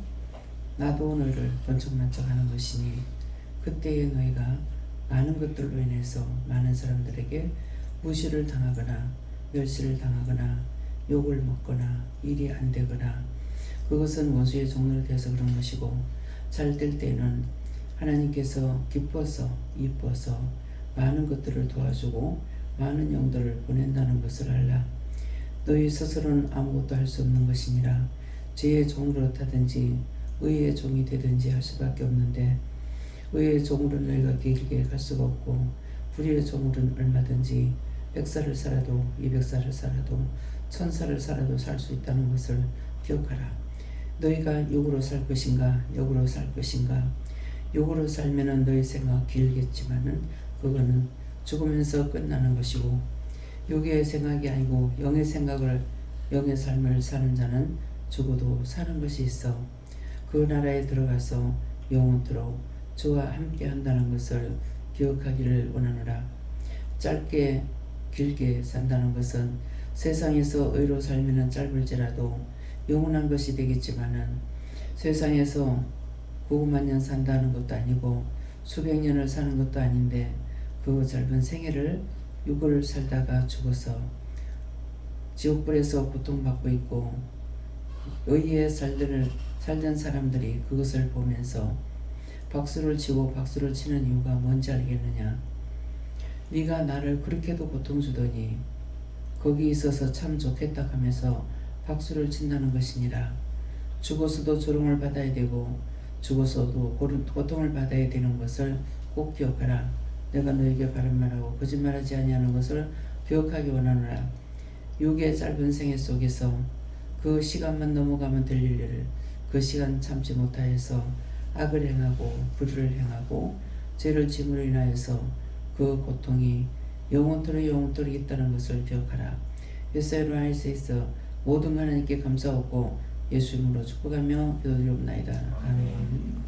나도 너희를 번쩍번쩍하는 것이니 그때에 너희가 많은 것들로 인해서 많은 사람들에게 무시를 당하거나 멸시를 당하거나 욕을 먹거나 일이 안 되거나 그것은 원수의 종로로 되어서 그런 것이고 잘 될 때는 하나님께서 기뻐서 이뻐서 많은 것들을 도와주고 많은 영들을 보낸다는 것을 알라. 너희 스스로는 아무것도 할 수 없는 것이니라. 죄의 종으로 타든지 의의 종이 되든지 할 수밖에 없는데 의의 종으로는 너희가 길게 갈 수가 없고 불의의 종으로는 얼마든지 100살을 살아도 200살을 살아도 1000살을 살아도 살 수 있다는 것을 기억하라. 너희가 육으로 살 것인가 영으로 살 것인가. 육으로 살면은 너희 생각 길겠지만은 그거는 죽으면서 끝나는 것이고 육의 생각이 아니고 영의 생각을 영의 삶을 사는 자는 죽어도 사는 것이 있어 그 나라에 들어가서 영원토록 주와 함께 한다는 것을 기억하기를 원하노라. 짧게 길게 산다는 것은 세상에서 의로 살면 짧을지라도 영원한 것이 되겠지만은 세상에서 9만 년 산다는 것도 아니고 수백 년을 사는 것도 아닌데 그 짧은 생애를 육을 살다가 죽어서 지옥불에서 고통받고 있고 의에 살던 사람들이 그것을 보면서 박수를 치고 박수를 치는 이유가 뭔지 알겠느냐? 네가 나를 그렇게도 고통 주더니 거기 있어서 참 좋겠다 하면서 박수를 친다는 것이니라. 죽어서도 조롱을 받아야 되고 죽어서도 고통을 받아야 되는 것을 꼭 기억하라. 내가 너에게 바른 말하고 거짓말하지 아니하는 것을 기억하기 원하노라. 육의 짧은 생애 속에서 그 시간만 넘어가면 될 일을 그 시간 참지 못하여서 악을 행하고 불의를 행하고 죄를 짐으로 인하여서 그 고통이 영원토록 있다는 것을 기억하라. 예수의 안에서 있어 모든 하나님께 감사하고 예수 이름으로 축복하며 기도드리옵나이다. 아멘.